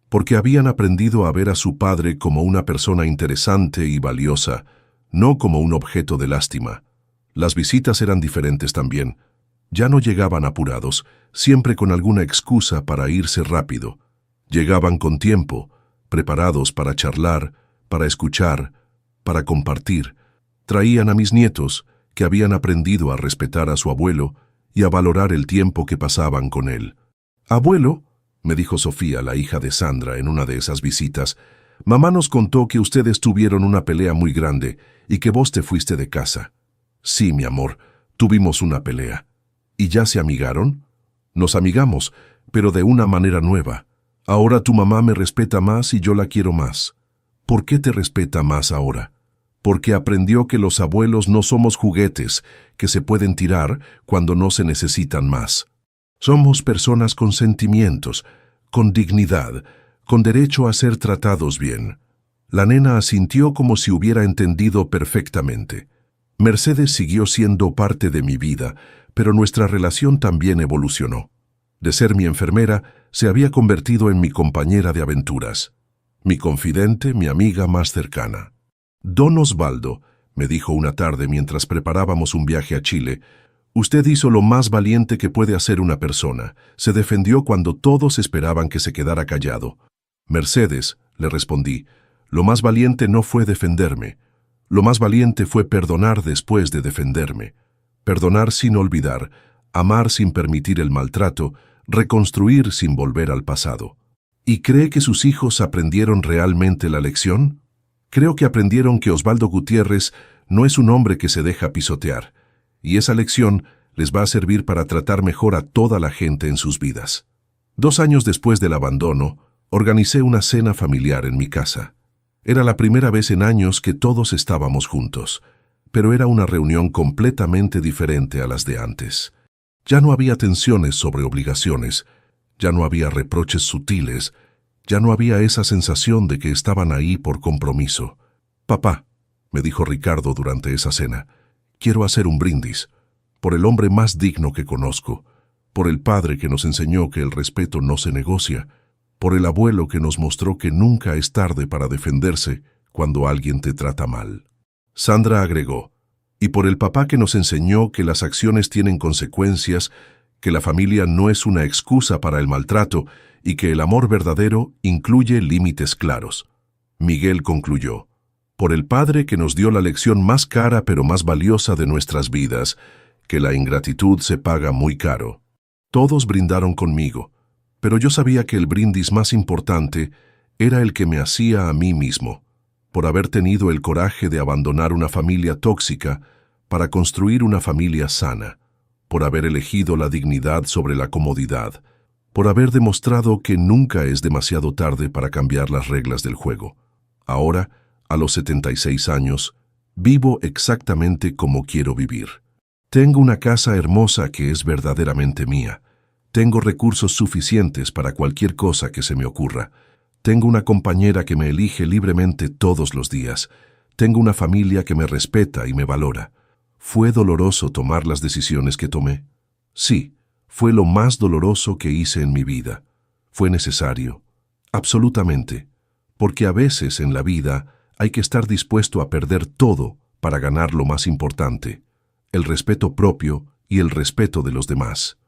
porque habían aprendido a ver a su padre como una persona interesante y valiosa, no como un objeto de lástima. Las visitas eran diferentes también. Ya no llegaban apurados, siempre con alguna excusa para irse rápido. Llegaban con tiempo, preparados para charlar, para escuchar, para compartir. Traían a mis nietos, que habían aprendido a respetar a su abuelo y a valorar el tiempo que pasaban con él. «Abuelo», me dijo Sofía, la hija de Sandra, en una de esas visitas, «mamá nos contó que ustedes tuvieron una pelea muy grande y que vos te fuiste de casa». «Sí, mi amor, tuvimos una pelea». «¿Y ya se amigaron?» «Nos amigamos, pero de una manera nueva. Ahora tu mamá me respeta más y yo la quiero más». «¿Por qué te respeta más ahora?» «Porque aprendió que los abuelos no somos juguetes que se pueden tirar cuando no se necesitan más. Somos personas con sentimientos, con dignidad, con derecho a ser tratados bien». La nena asintió como si hubiera entendido perfectamente. Mercedes siguió siendo parte de mi vida, pero nuestra relación también evolucionó. De ser mi enfermera, se había convertido en mi compañera de aventuras, mi confidente, mi amiga más cercana. «Don Osvaldo», me dijo una tarde mientras preparábamos un viaje a Chile, «usted hizo lo más valiente que puede hacer una persona. Se defendió cuando todos esperaban que se quedara callado». «Mercedes», le respondí, «lo más valiente no fue defenderme. Lo más valiente fue perdonar después de defenderme. Perdonar sin olvidar, amar sin permitir el maltrato, reconstruir sin volver al pasado». ¿Y cree que sus hijos aprendieron realmente la lección? Creo que aprendieron que Osvaldo Gutiérrez no es un hombre que se deja pisotear, y esa lección les va a servir para tratar mejor a toda la gente en sus vidas. 2 años después del abandono, organicé una cena familiar en mi casa. Era la primera vez en años que todos estábamos juntos, pero era una reunión completamente diferente a las de antes. Ya no había tensiones sobre obligaciones, ya no había reproches sutiles, ya no había esa sensación de que estaban ahí por compromiso. «Papá», me dijo Ricardo durante esa cena, «quiero hacer un brindis, por el hombre más digno que conozco, por el padre que nos enseñó que el respeto no se negocia, por el abuelo que nos mostró que nunca es tarde para defenderse cuando alguien te trata mal». Sandra agregó, «y por el papá que nos enseñó que las acciones tienen consecuencias, que la familia no es una excusa para el maltrato y que el amor verdadero incluye límites claros». Miguel concluyó, «por el padre que nos dio la lección más cara pero más valiosa de nuestras vidas, que la ingratitud se paga muy caro». Todos brindaron conmigo, pero yo sabía que el brindis más importante era el que me hacía a mí mismo, por haber tenido el coraje de abandonar una familia tóxica para construir una familia sana, por haber elegido la dignidad sobre la comodidad, por haber demostrado que nunca es demasiado tarde para cambiar las reglas del juego. Ahora, a los 76 años, vivo exactamente como quiero vivir. Tengo una casa hermosa que es verdaderamente mía. Tengo recursos suficientes para cualquier cosa que se me ocurra. Tengo una compañera que me elige libremente todos los días. Tengo una familia que me respeta y me valora. ¿Fue doloroso tomar las decisiones que tomé? Sí, fue lo más doloroso que hice en mi vida. Fue necesario. Absolutamente. Porque a veces en la vida hay que estar dispuesto a perder todo para ganar lo más importante, el respeto propio y el respeto de los demás.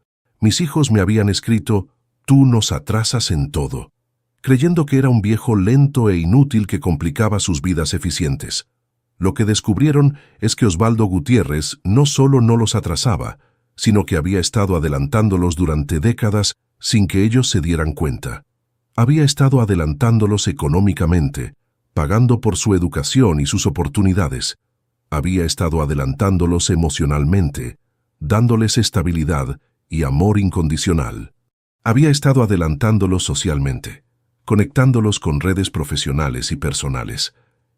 Mis hijos me habían escrito, «Tú nos atrasas en todo», creyendo que era un viejo lento e inútil que complicaba sus vidas eficientes. Lo que descubrieron es que Osvaldo Gutiérrez no solo no los atrasaba, sino que había estado adelantándolos durante décadas sin que ellos se dieran cuenta. Había estado adelantándolos económicamente, pagando por su educación y sus oportunidades. Había estado adelantándolos emocionalmente, dándoles estabilidad y amor incondicional. Había estado adelantándolos socialmente, conectándolos con redes profesionales y personales.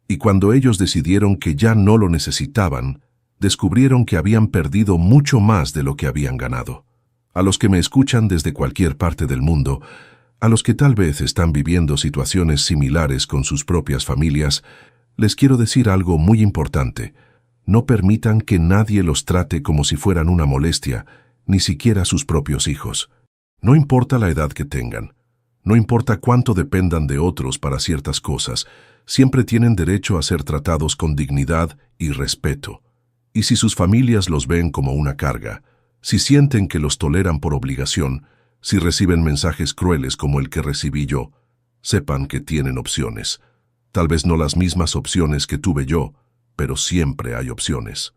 Y cuando ellos decidieron que ya no lo necesitaban, descubrieron que habían perdido mucho más de lo que habían ganado. A los que me escuchan desde cualquier parte del mundo, a los que tal vez están viviendo situaciones similares con sus propias familias, les quiero decir algo muy importante. No permitan que nadie los trate como si fueran una molestia, ni siquiera sus propios hijos. No importa la edad que tengan, no importa cuánto dependan de otros para ciertas cosas, siempre tienen derecho a ser tratados con dignidad y respeto. Y si sus familias los ven como una carga, Si sienten que los toleran por obligación, si reciben mensajes crueles como el que recibí yo, sepan que tienen opciones. Tal vez no las mismas opciones que tuve yo, pero siempre hay opciones.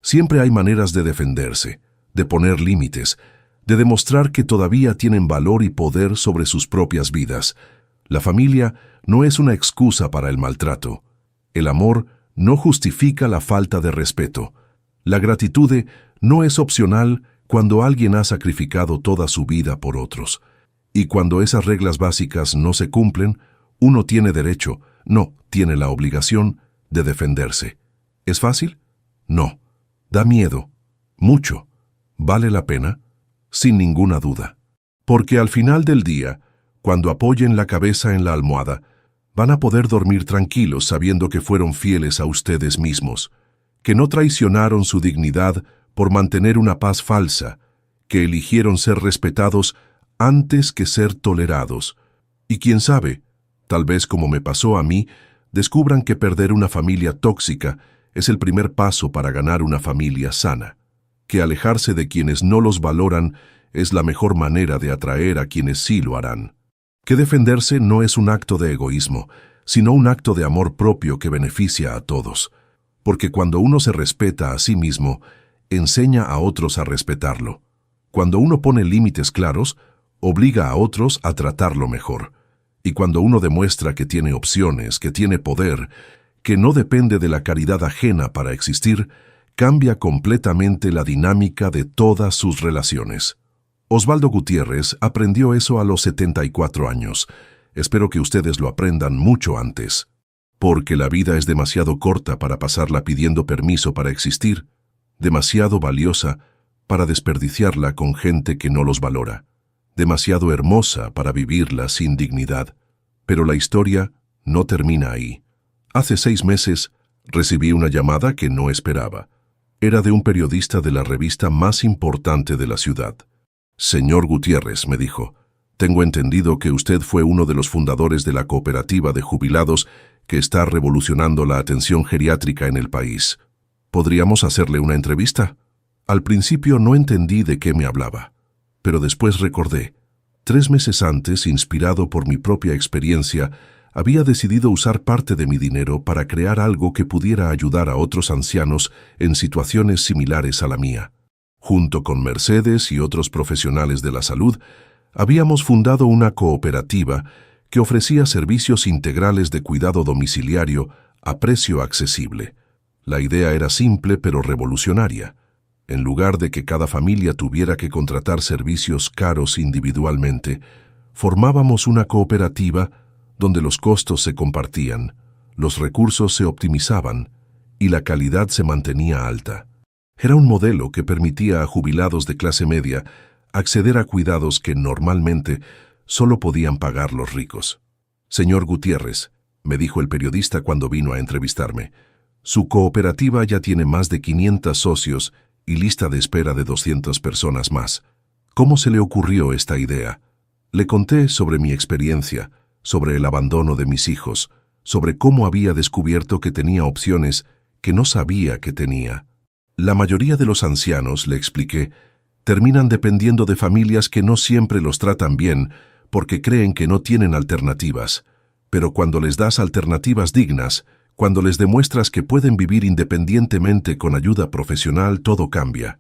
Siempre hay maneras de defenderse, de poner límites, de demostrar que todavía tienen valor y poder sobre sus propias vidas. La familia no es una excusa para el maltrato. El amor no justifica la falta de respeto. La gratitud no es opcional cuando alguien ha sacrificado toda su vida por otros. Y cuando esas reglas básicas no se cumplen, uno tiene derecho, no, tiene la obligación de defenderse. ¿Es fácil? No. Da miedo. Mucho. ¿Vale la pena? Sin ninguna duda. Porque al final del día, cuando apoyen la cabeza en la almohada, van a poder dormir tranquilos sabiendo que fueron fieles a ustedes mismos, que no traicionaron su dignidad por mantener una paz falsa, que eligieron ser respetados antes que ser tolerados. Y quién sabe, tal vez como me pasó a mí, descubran que perder una familia tóxica es el primer paso para ganar una familia sana, que alejarse de quienes no los valoran es la mejor manera de atraer a quienes sí lo harán. Que defenderse no es un acto de egoísmo, sino un acto de amor propio que beneficia a todos. Porque cuando uno se respeta a sí mismo, enseña a otros a respetarlo. Cuando uno pone límites claros, obliga a otros a tratarlo mejor. Y cuando uno demuestra que tiene opciones, que tiene poder, que no depende de la caridad ajena para existir, cambia completamente la dinámica de todas sus relaciones. Osvaldo Gutiérrez aprendió eso a los 74 años. Espero que ustedes lo aprendan mucho antes. Porque la vida es demasiado corta para pasarla pidiendo permiso para existir, demasiado valiosa para desperdiciarla con gente que no los valora, demasiado hermosa para vivirla sin dignidad. Pero la historia no termina ahí. Hace 6 meses recibí una llamada que no esperaba. Era de un periodista de la revista más importante de la ciudad. «Señor Gutiérrez», me dijo, «tengo entendido que usted fue uno de los fundadores de la cooperativa de jubilados que está revolucionando la atención geriátrica en el país. ¿Podríamos hacerle una entrevista?» Al principio no entendí de qué me hablaba, pero después recordé. 3 meses antes, inspirado por mi propia experiencia, había decidido usar parte de mi dinero para crear algo que pudiera ayudar a otros ancianos en situaciones similares a la mía. Junto con Mercedes y otros profesionales de la salud, habíamos fundado una cooperativa que ofrecía servicios integrales de cuidado domiciliario a precio accesible. La idea era simple pero revolucionaria. En lugar de que cada familia tuviera que contratar servicios caros individualmente, formábamos una cooperativa donde los costos se compartían, los recursos se optimizaban y la calidad se mantenía alta. Era un modelo que permitía a jubilados de clase media acceder a cuidados que normalmente solo podían pagar los ricos. «Señor Gutiérrez», me dijo el periodista cuando vino a entrevistarme, «su cooperativa ya tiene más de 500 socios y lista de espera de 200 personas más. ¿Cómo se le ocurrió esta idea?» Le conté sobre mi experiencia, sobre el abandono de mis hijos, sobre cómo había descubierto que tenía opciones que no sabía que tenía. La mayoría de los ancianos, le expliqué, terminan dependiendo de familias que no siempre los tratan bien porque creen que no tienen alternativas. Pero cuando les das alternativas dignas, cuando les demuestras que pueden vivir independientemente con ayuda profesional, todo cambia.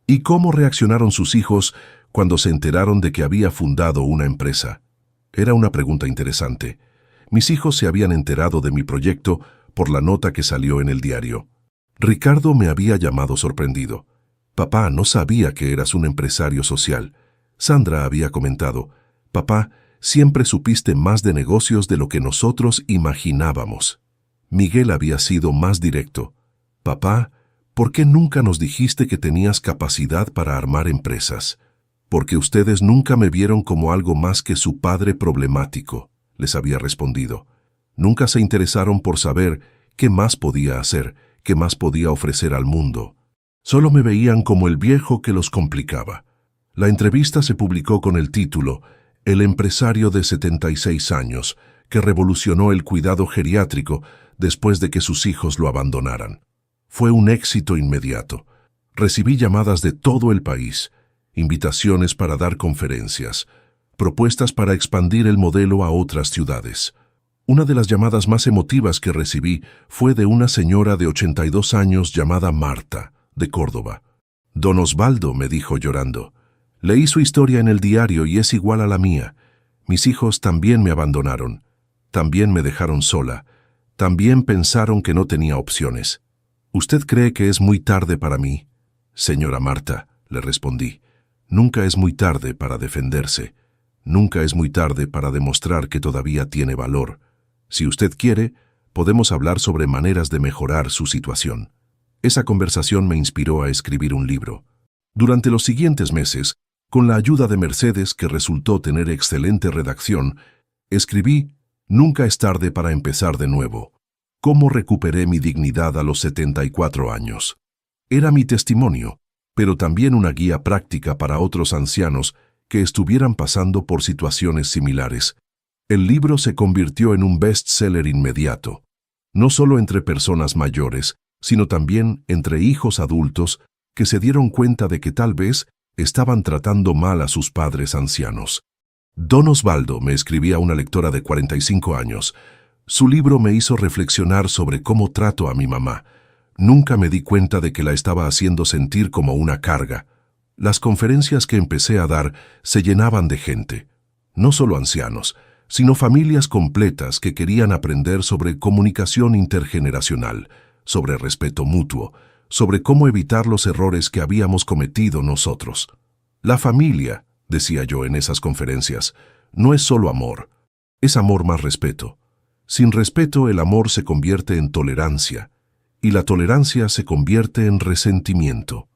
¿Y cómo reaccionaron sus hijos cuando se enteraron de que había fundado una empresa? Era una pregunta interesante. Mis hijos se habían enterado de mi proyecto por la nota que salió en el diario. Ricardo me había llamado sorprendido. «Papá, no sabía que eras un empresario social». Sandra había comentado, «Papá, siempre supiste más de negocios de lo que nosotros imaginábamos». Miguel había sido más directo. «Papá, ¿por qué nunca nos dijiste que tenías capacidad para armar empresas?» «Porque ustedes nunca me vieron como algo más que su padre problemático», les había respondido. Nunca se interesaron por saber qué más podía hacer, qué más podía ofrecer al mundo. Solo me veían como el viejo que los complicaba. La entrevista se publicó con el título «El empresario de 76 años, que revolucionó el cuidado geriátrico después de que sus hijos lo abandonaran». Fue un éxito inmediato. Recibí llamadas de todo el país, invitaciones para dar conferencias, propuestas para expandir el modelo a otras ciudades. Una de las llamadas más emotivas que recibí fue de una señora de 82 años llamada Marta, de Córdoba. Don Osvaldo, me dijo llorando, leí su historia en el diario y es igual a la mía. Mis hijos también me abandonaron, también me dejaron sola, también pensaron que no tenía opciones. ¿Usted cree que es muy tarde para mí? Señora Marta, le respondí, nunca es muy tarde para defenderse. Nunca es muy tarde para demostrar que todavía tiene valor. Si usted quiere, podemos hablar sobre maneras de mejorar su situación. Esa conversación me inspiró a escribir un libro. Durante los siguientes meses, con la ayuda de Mercedes, que resultó tener excelente redacción, escribí Nunca es tarde para empezar de nuevo. ¿Cómo recuperé mi dignidad a los 74 años? Era mi testimonio, pero también una guía práctica para otros ancianos que estuvieran pasando por situaciones similares. El libro se convirtió en un bestseller inmediato, no solo entre personas mayores, sino también entre hijos adultos que se dieron cuenta de que tal vez estaban tratando mal a sus padres ancianos. Don Osvaldo, me escribía una lectora de 45 años, su libro me hizo reflexionar sobre cómo trato a mi mamá. Nunca me di cuenta de que la estaba haciendo sentir como una carga. Las conferencias que empecé a dar se llenaban de gente, no solo ancianos, sino familias completas que querían aprender sobre comunicación intergeneracional, sobre respeto mutuo, sobre cómo evitar los errores que habíamos cometido nosotros. La familia, decía yo en esas conferencias, no es solo amor, es amor más respeto. Sin respeto, el amor se convierte en tolerancia, y la tolerancia se convierte en resentimiento.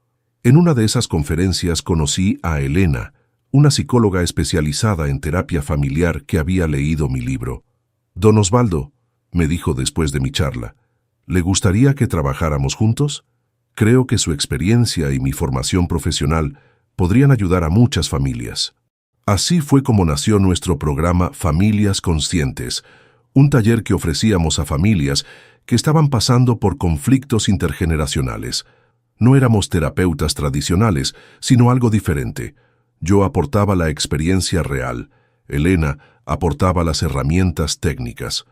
En una de esas conferencias conocí a Elena, una psicóloga especializada en terapia familiar que había leído mi libro. Don Osvaldo, me dijo después de mi charla, ¿le gustaría que trabajáramos juntos? Creo que su experiencia y mi formación profesional podrían ayudar a muchas familias. Así fue como nació nuestro programa Familias Conscientes, un taller que ofrecíamos a familias que estaban pasando por conflictos intergeneracionales. No éramos terapeutas tradicionales, sino algo diferente. Yo aportaba la experiencia real, Elena aportaba las herramientas técnicas.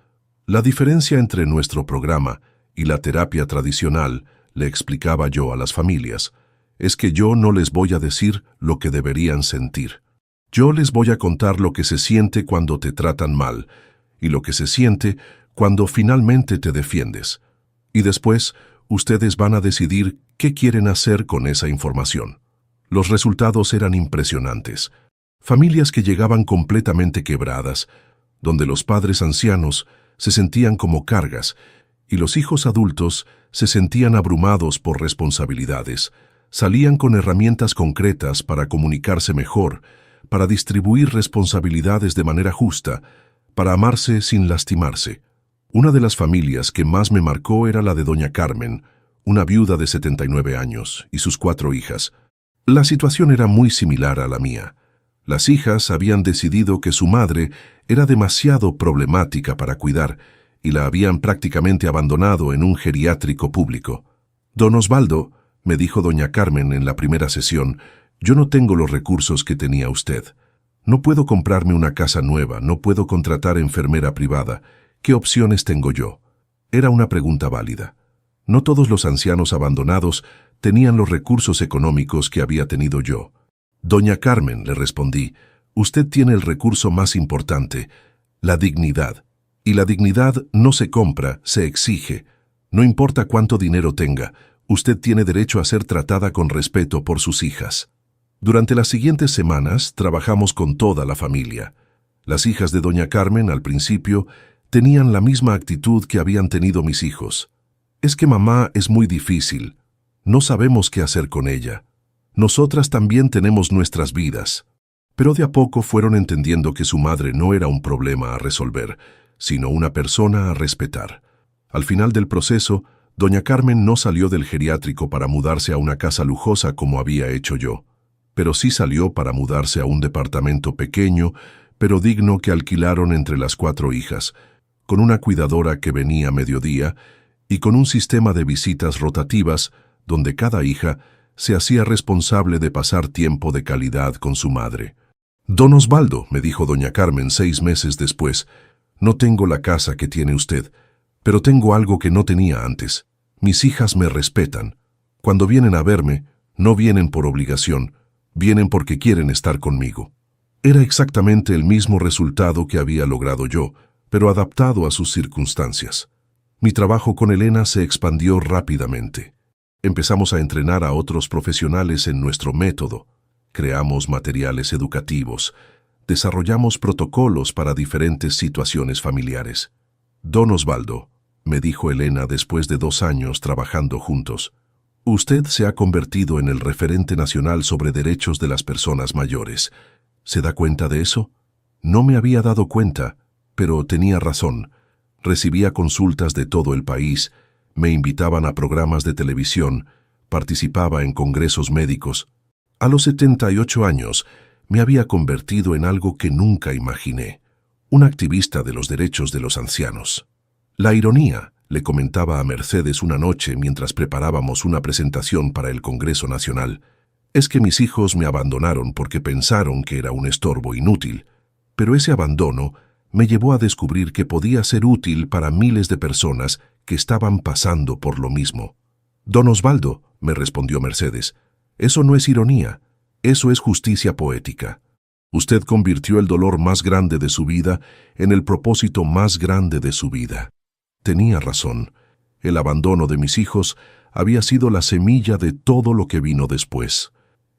La diferencia entre nuestro programa y la terapia tradicional, le explicaba yo a las familias, es que yo no les voy a decir lo que deberían sentir. Yo les voy a contar lo que se siente cuando te tratan mal y lo que se siente cuando finalmente te defiendes. Y después, ustedes van a decidir qué quieren hacer con esa información. Los resultados eran impresionantes. Familias que llegaban completamente quebradas, donde los padres ancianos se sentían como cargas y los hijos adultos se sentían abrumados por responsabilidades. Salían con herramientas concretas para comunicarse mejor, para distribuir responsabilidades de manera justa, para amarse sin lastimarse. Una de las familias que más me marcó era la de doña Carmen, una viuda de 79 años, y sus 4 hijas. La situación era muy similar a la mía. Las hijas habían decidido que su madre era demasiado problemática para cuidar y la habían prácticamente abandonado en un geriátrico público. Don Osvaldo, me dijo doña Carmen en la primera sesión, yo no tengo los recursos que tenía usted. No puedo comprarme una casa nueva, no puedo contratar enfermera privada. ¿Qué opciones tengo yo? Era una pregunta válida. No todos los ancianos abandonados tenían los recursos económicos que había tenido yo. Doña Carmen, le respondí, usted tiene el recurso más importante, la dignidad. Y la dignidad no se compra, se exige. No importa cuánto dinero tenga, usted tiene derecho a ser tratada con respeto por sus hijas. Durante las siguientes semanas trabajamos con toda la familia. Las hijas de doña Carmen, al principio, tenían la misma actitud que habían tenido mis hijos. Es que mamá es muy difícil. No sabemos qué hacer con ella. Nosotras también tenemos nuestras vidas. Pero de a poco fueron entendiendo que su madre no era un problema a resolver, sino una persona a respetar. Al final del proceso, doña Carmen no salió del geriátrico para mudarse a una casa lujosa como había hecho yo, pero sí salió para mudarse a un departamento pequeño, pero digno que alquilaron entre las 4 hijas, con una cuidadora que venía a mediodía y con un sistema de visitas rotativas donde cada hija se hacía responsable de pasar tiempo de calidad con su madre. «Don Osvaldo», me dijo doña Carmen 6 meses después, «no tengo la casa que tiene usted, pero tengo algo que no tenía antes. Mis hijas me respetan. Cuando vienen a verme, no vienen por obligación, vienen porque quieren estar conmigo». Era exactamente el mismo resultado que había logrado yo, pero adaptado a sus circunstancias. Mi trabajo con Elena se expandió rápidamente. Empezamos a entrenar a otros profesionales en nuestro método. Creamos materiales educativos. Desarrollamos protocolos para diferentes situaciones familiares. «Don Osvaldo», me dijo Elena después de 2 años trabajando juntos, «usted se ha convertido en el referente nacional sobre derechos de las personas mayores. ¿Se da cuenta de eso?». No me había dado cuenta, pero tenía razón. Recibía consultas de todo el país, me invitaban a programas de televisión, participaba en congresos médicos. A los 78 años me había convertido en algo que nunca imaginé, un activista de los derechos de los ancianos. La ironía, le comentaba a Mercedes una noche mientras preparábamos una presentación para el Congreso Nacional, es que mis hijos me abandonaron porque pensaron que era un estorbo inútil, pero ese abandono me llevó a descubrir que podía ser útil para miles de personas que estaban pasando por lo mismo. «Don Osvaldo», me respondió Mercedes, «eso no es ironía, eso es justicia poética. Usted convirtió el dolor más grande de su vida en el propósito más grande de su vida». Tenía razón. El abandono de mis hijos había sido la semilla de todo lo que vino después.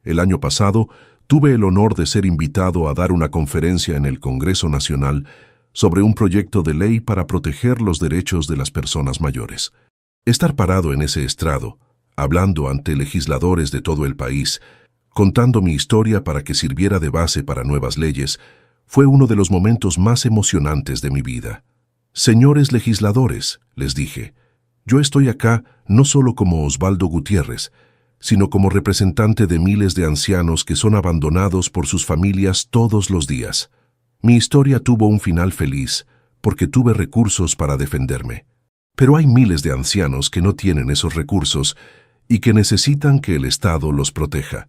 El año pasado tuve el honor de ser invitado a dar una conferencia en el Congreso Nacional sobre un proyecto de ley para proteger los derechos de las personas mayores. Estar parado en ese estrado, hablando ante legisladores de todo el país, contando mi historia para que sirviera de base para nuevas leyes, fue uno de los momentos más emocionantes de mi vida. «Señores legisladores», les dije, «yo estoy acá no solo como Osvaldo Gutiérrez, sino como representante de miles de ancianos que son abandonados por sus familias todos los días. Mi historia tuvo un final feliz, porque tuve recursos para defenderme. Pero hay miles de ancianos que no tienen esos recursos y que necesitan que el Estado los proteja.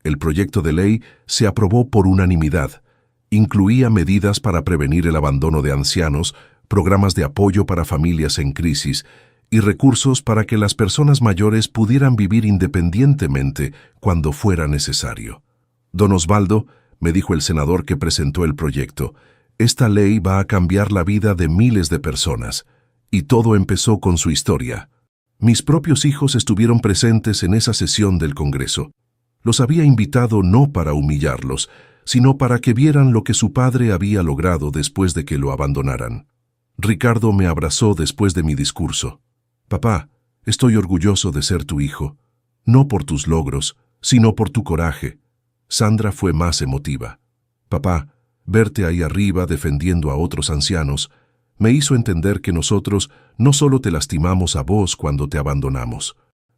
El proyecto de ley se aprobó por unanimidad. Incluía medidas para prevenir el abandono de ancianos, programas de apoyo para familias en crisis y recursos para que las personas mayores pudieran vivir independientemente cuando fuera necesario. «Don Osvaldo», me dijo el senador que presentó el proyecto, «esta ley va a cambiar la vida de miles de personas». Y todo empezó con su historia. Mis propios hijos estuvieron presentes en esa sesión del Congreso. Los había invitado no para humillarlos, sino para que vieran lo que su padre había logrado después de que lo abandonaran. Ricardo me abrazó después de mi discurso. «Papá, estoy orgulloso de ser tu hijo, no por tus logros, sino por tu coraje». Sandra fue más emotiva. «Papá, verte ahí arriba defendiendo a otros ancianos me hizo entender que nosotros no solo te lastimamos a vos cuando te abandonamos,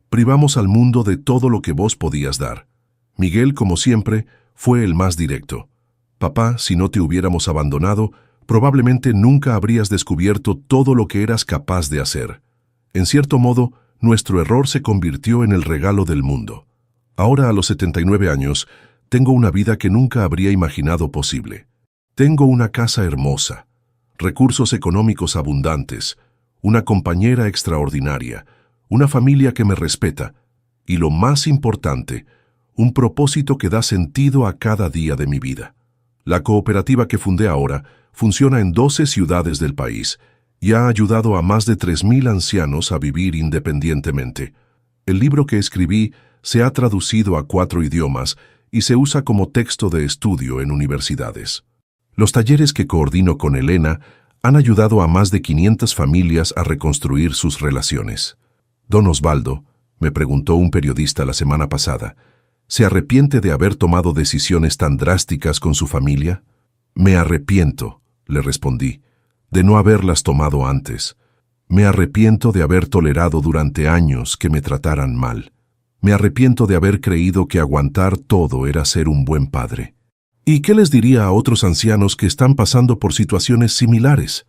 privamos al mundo de todo lo que vos podías dar». Miguel, como siempre, fue el más directo. «Papá, si no te hubiéramos abandonado, probablemente nunca habrías descubierto todo lo que eras capaz de hacer. En cierto modo, nuestro error se convirtió en el regalo del mundo. Ahora, a los 79 años, tengo una vida que nunca habría imaginado posible. Tengo una casa hermosa, recursos económicos abundantes, una compañera extraordinaria, una familia que me respeta y, lo más importante, un propósito que da sentido a cada día de mi vida. La cooperativa que fundé ahora funciona en 12 ciudades del país y ha ayudado a más de 3.000 ancianos a vivir independientemente. El libro que escribí se ha traducido a 4 idiomas y se usa como texto de estudio en universidades. Los talleres que coordino con Elena han ayudado a más de 500 familias a reconstruir sus relaciones. «Don Osvaldo», me preguntó un periodista la semana pasada, ¿se arrepiente de haber tomado decisiones tan drásticas con su familia? «Me arrepiento», le respondí, «de no haberlas tomado antes. Me arrepiento de haber tolerado durante años que me trataran mal. Me arrepiento de haber creído que aguantar todo era ser un buen padre». ¿Y qué les diría a otros ancianos que están pasando por situaciones similares?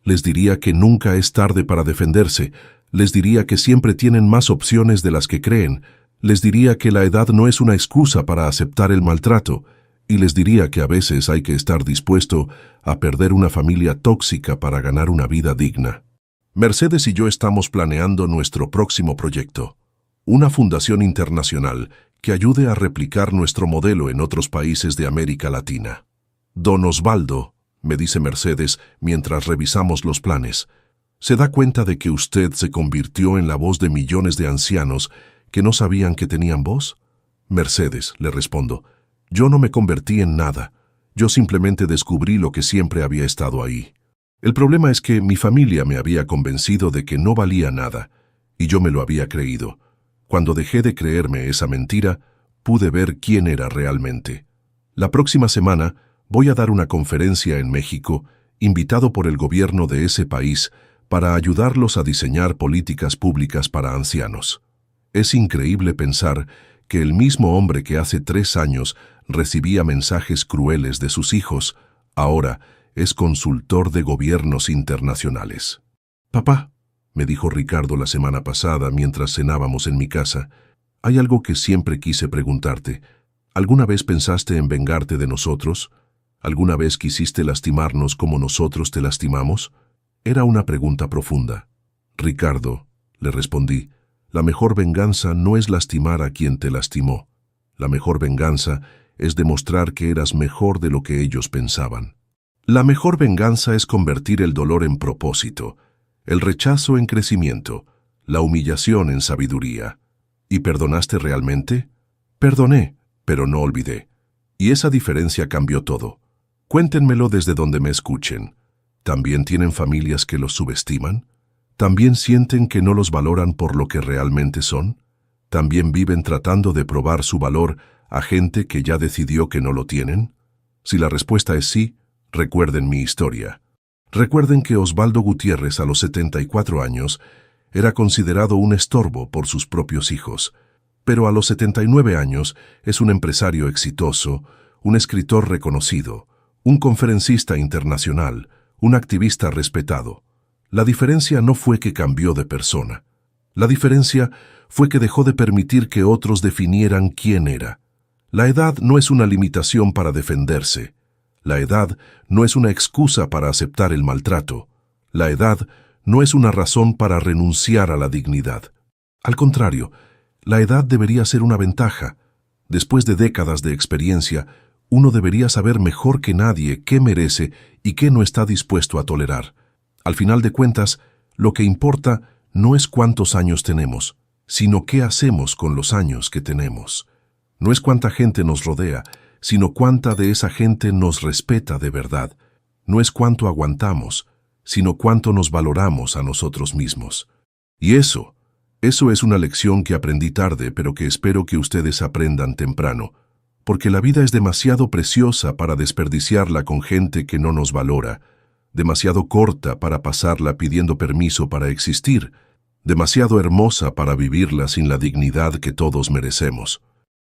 Les diría que nunca es tarde para defenderse, les diría que siempre tienen más opciones de las que creen, Les diría que la edad no es una excusa para aceptar el maltrato, y les diría que a veces hay que estar dispuesto a perder una familia tóxica para ganar una vida digna. Mercedes y yo estamos planeando nuestro próximo proyecto, una fundación internacional que ayude a replicar nuestro modelo en otros países de América Latina. Don Osvaldo, me dice Mercedes mientras revisamos los planes, ¿se da cuenta de que usted se convirtió en la voz de millones de ancianos que no sabían que tenían voz? Mercedes, le respondo, yo no me convertí en nada, yo simplemente descubrí lo que siempre había estado ahí. El problema es que mi familia me había convencido de que no valía nada, y yo me lo había creído. Cuando dejé de creerme esa mentira, pude ver quién era realmente. La próxima semana voy a dar una conferencia en México, invitado por el gobierno de ese país, para ayudarlos a diseñar políticas públicas para ancianos. Es increíble pensar que el mismo hombre que hace 3 años recibía mensajes crueles de sus hijos, ahora es consultor de gobiernos internacionales. Papá, me dijo Ricardo la semana pasada mientras cenábamos en mi casa, hay algo que siempre quise preguntarte. ¿Alguna vez pensaste en vengarte de nosotros? ¿Alguna vez quisiste lastimarnos como nosotros te lastimamos? Era una pregunta profunda. Ricardo, le respondí, la mejor venganza no es lastimar a quien te lastimó. La mejor venganza es demostrar que eras mejor de lo que ellos pensaban. La mejor venganza es convertir el dolor en propósito, el rechazo en crecimiento, la humillación en sabiduría. ¿Y perdonaste realmente? Perdoné, pero no olvidé. Y esa diferencia cambió todo. Cuéntenmelo desde donde me escuchen. ¿También tienen familias que los subestiman? ¿También sienten que no los valoran por lo que realmente son? ¿También viven tratando de probar su valor a gente que ya decidió que no lo tienen? Si la respuesta es sí, recuerden mi historia. Recuerden que Osvaldo Gutiérrez a los 74 años era considerado un estorbo por sus propios hijos, pero a los 79 años es un empresario exitoso, un escritor reconocido, un conferencista internacional, un activista respetado. La diferencia no fue que cambió de persona. La diferencia fue que dejó de permitir que otros definieran quién era. La edad no es una limitación para defenderse. La edad no es una excusa para aceptar el maltrato. La edad no es una razón para renunciar a la dignidad. Al contrario, la edad debería ser una ventaja. Después de décadas de experiencia, uno debería saber mejor que nadie qué merece y qué no está dispuesto a tolerar. Al final de cuentas, lo que importa no es cuántos años tenemos, sino qué hacemos con los años que tenemos. No es cuánta gente nos rodea, sino cuánta de esa gente nos respeta de verdad. No es cuánto aguantamos, sino cuánto nos valoramos a nosotros mismos. Y eso es una lección que aprendí tarde, pero que espero que ustedes aprendan temprano, porque la vida es demasiado preciosa para desperdiciarla con gente que no nos valora, demasiado corta para pasarla pidiendo permiso para existir, demasiado hermosa para vivirla sin la dignidad que todos merecemos.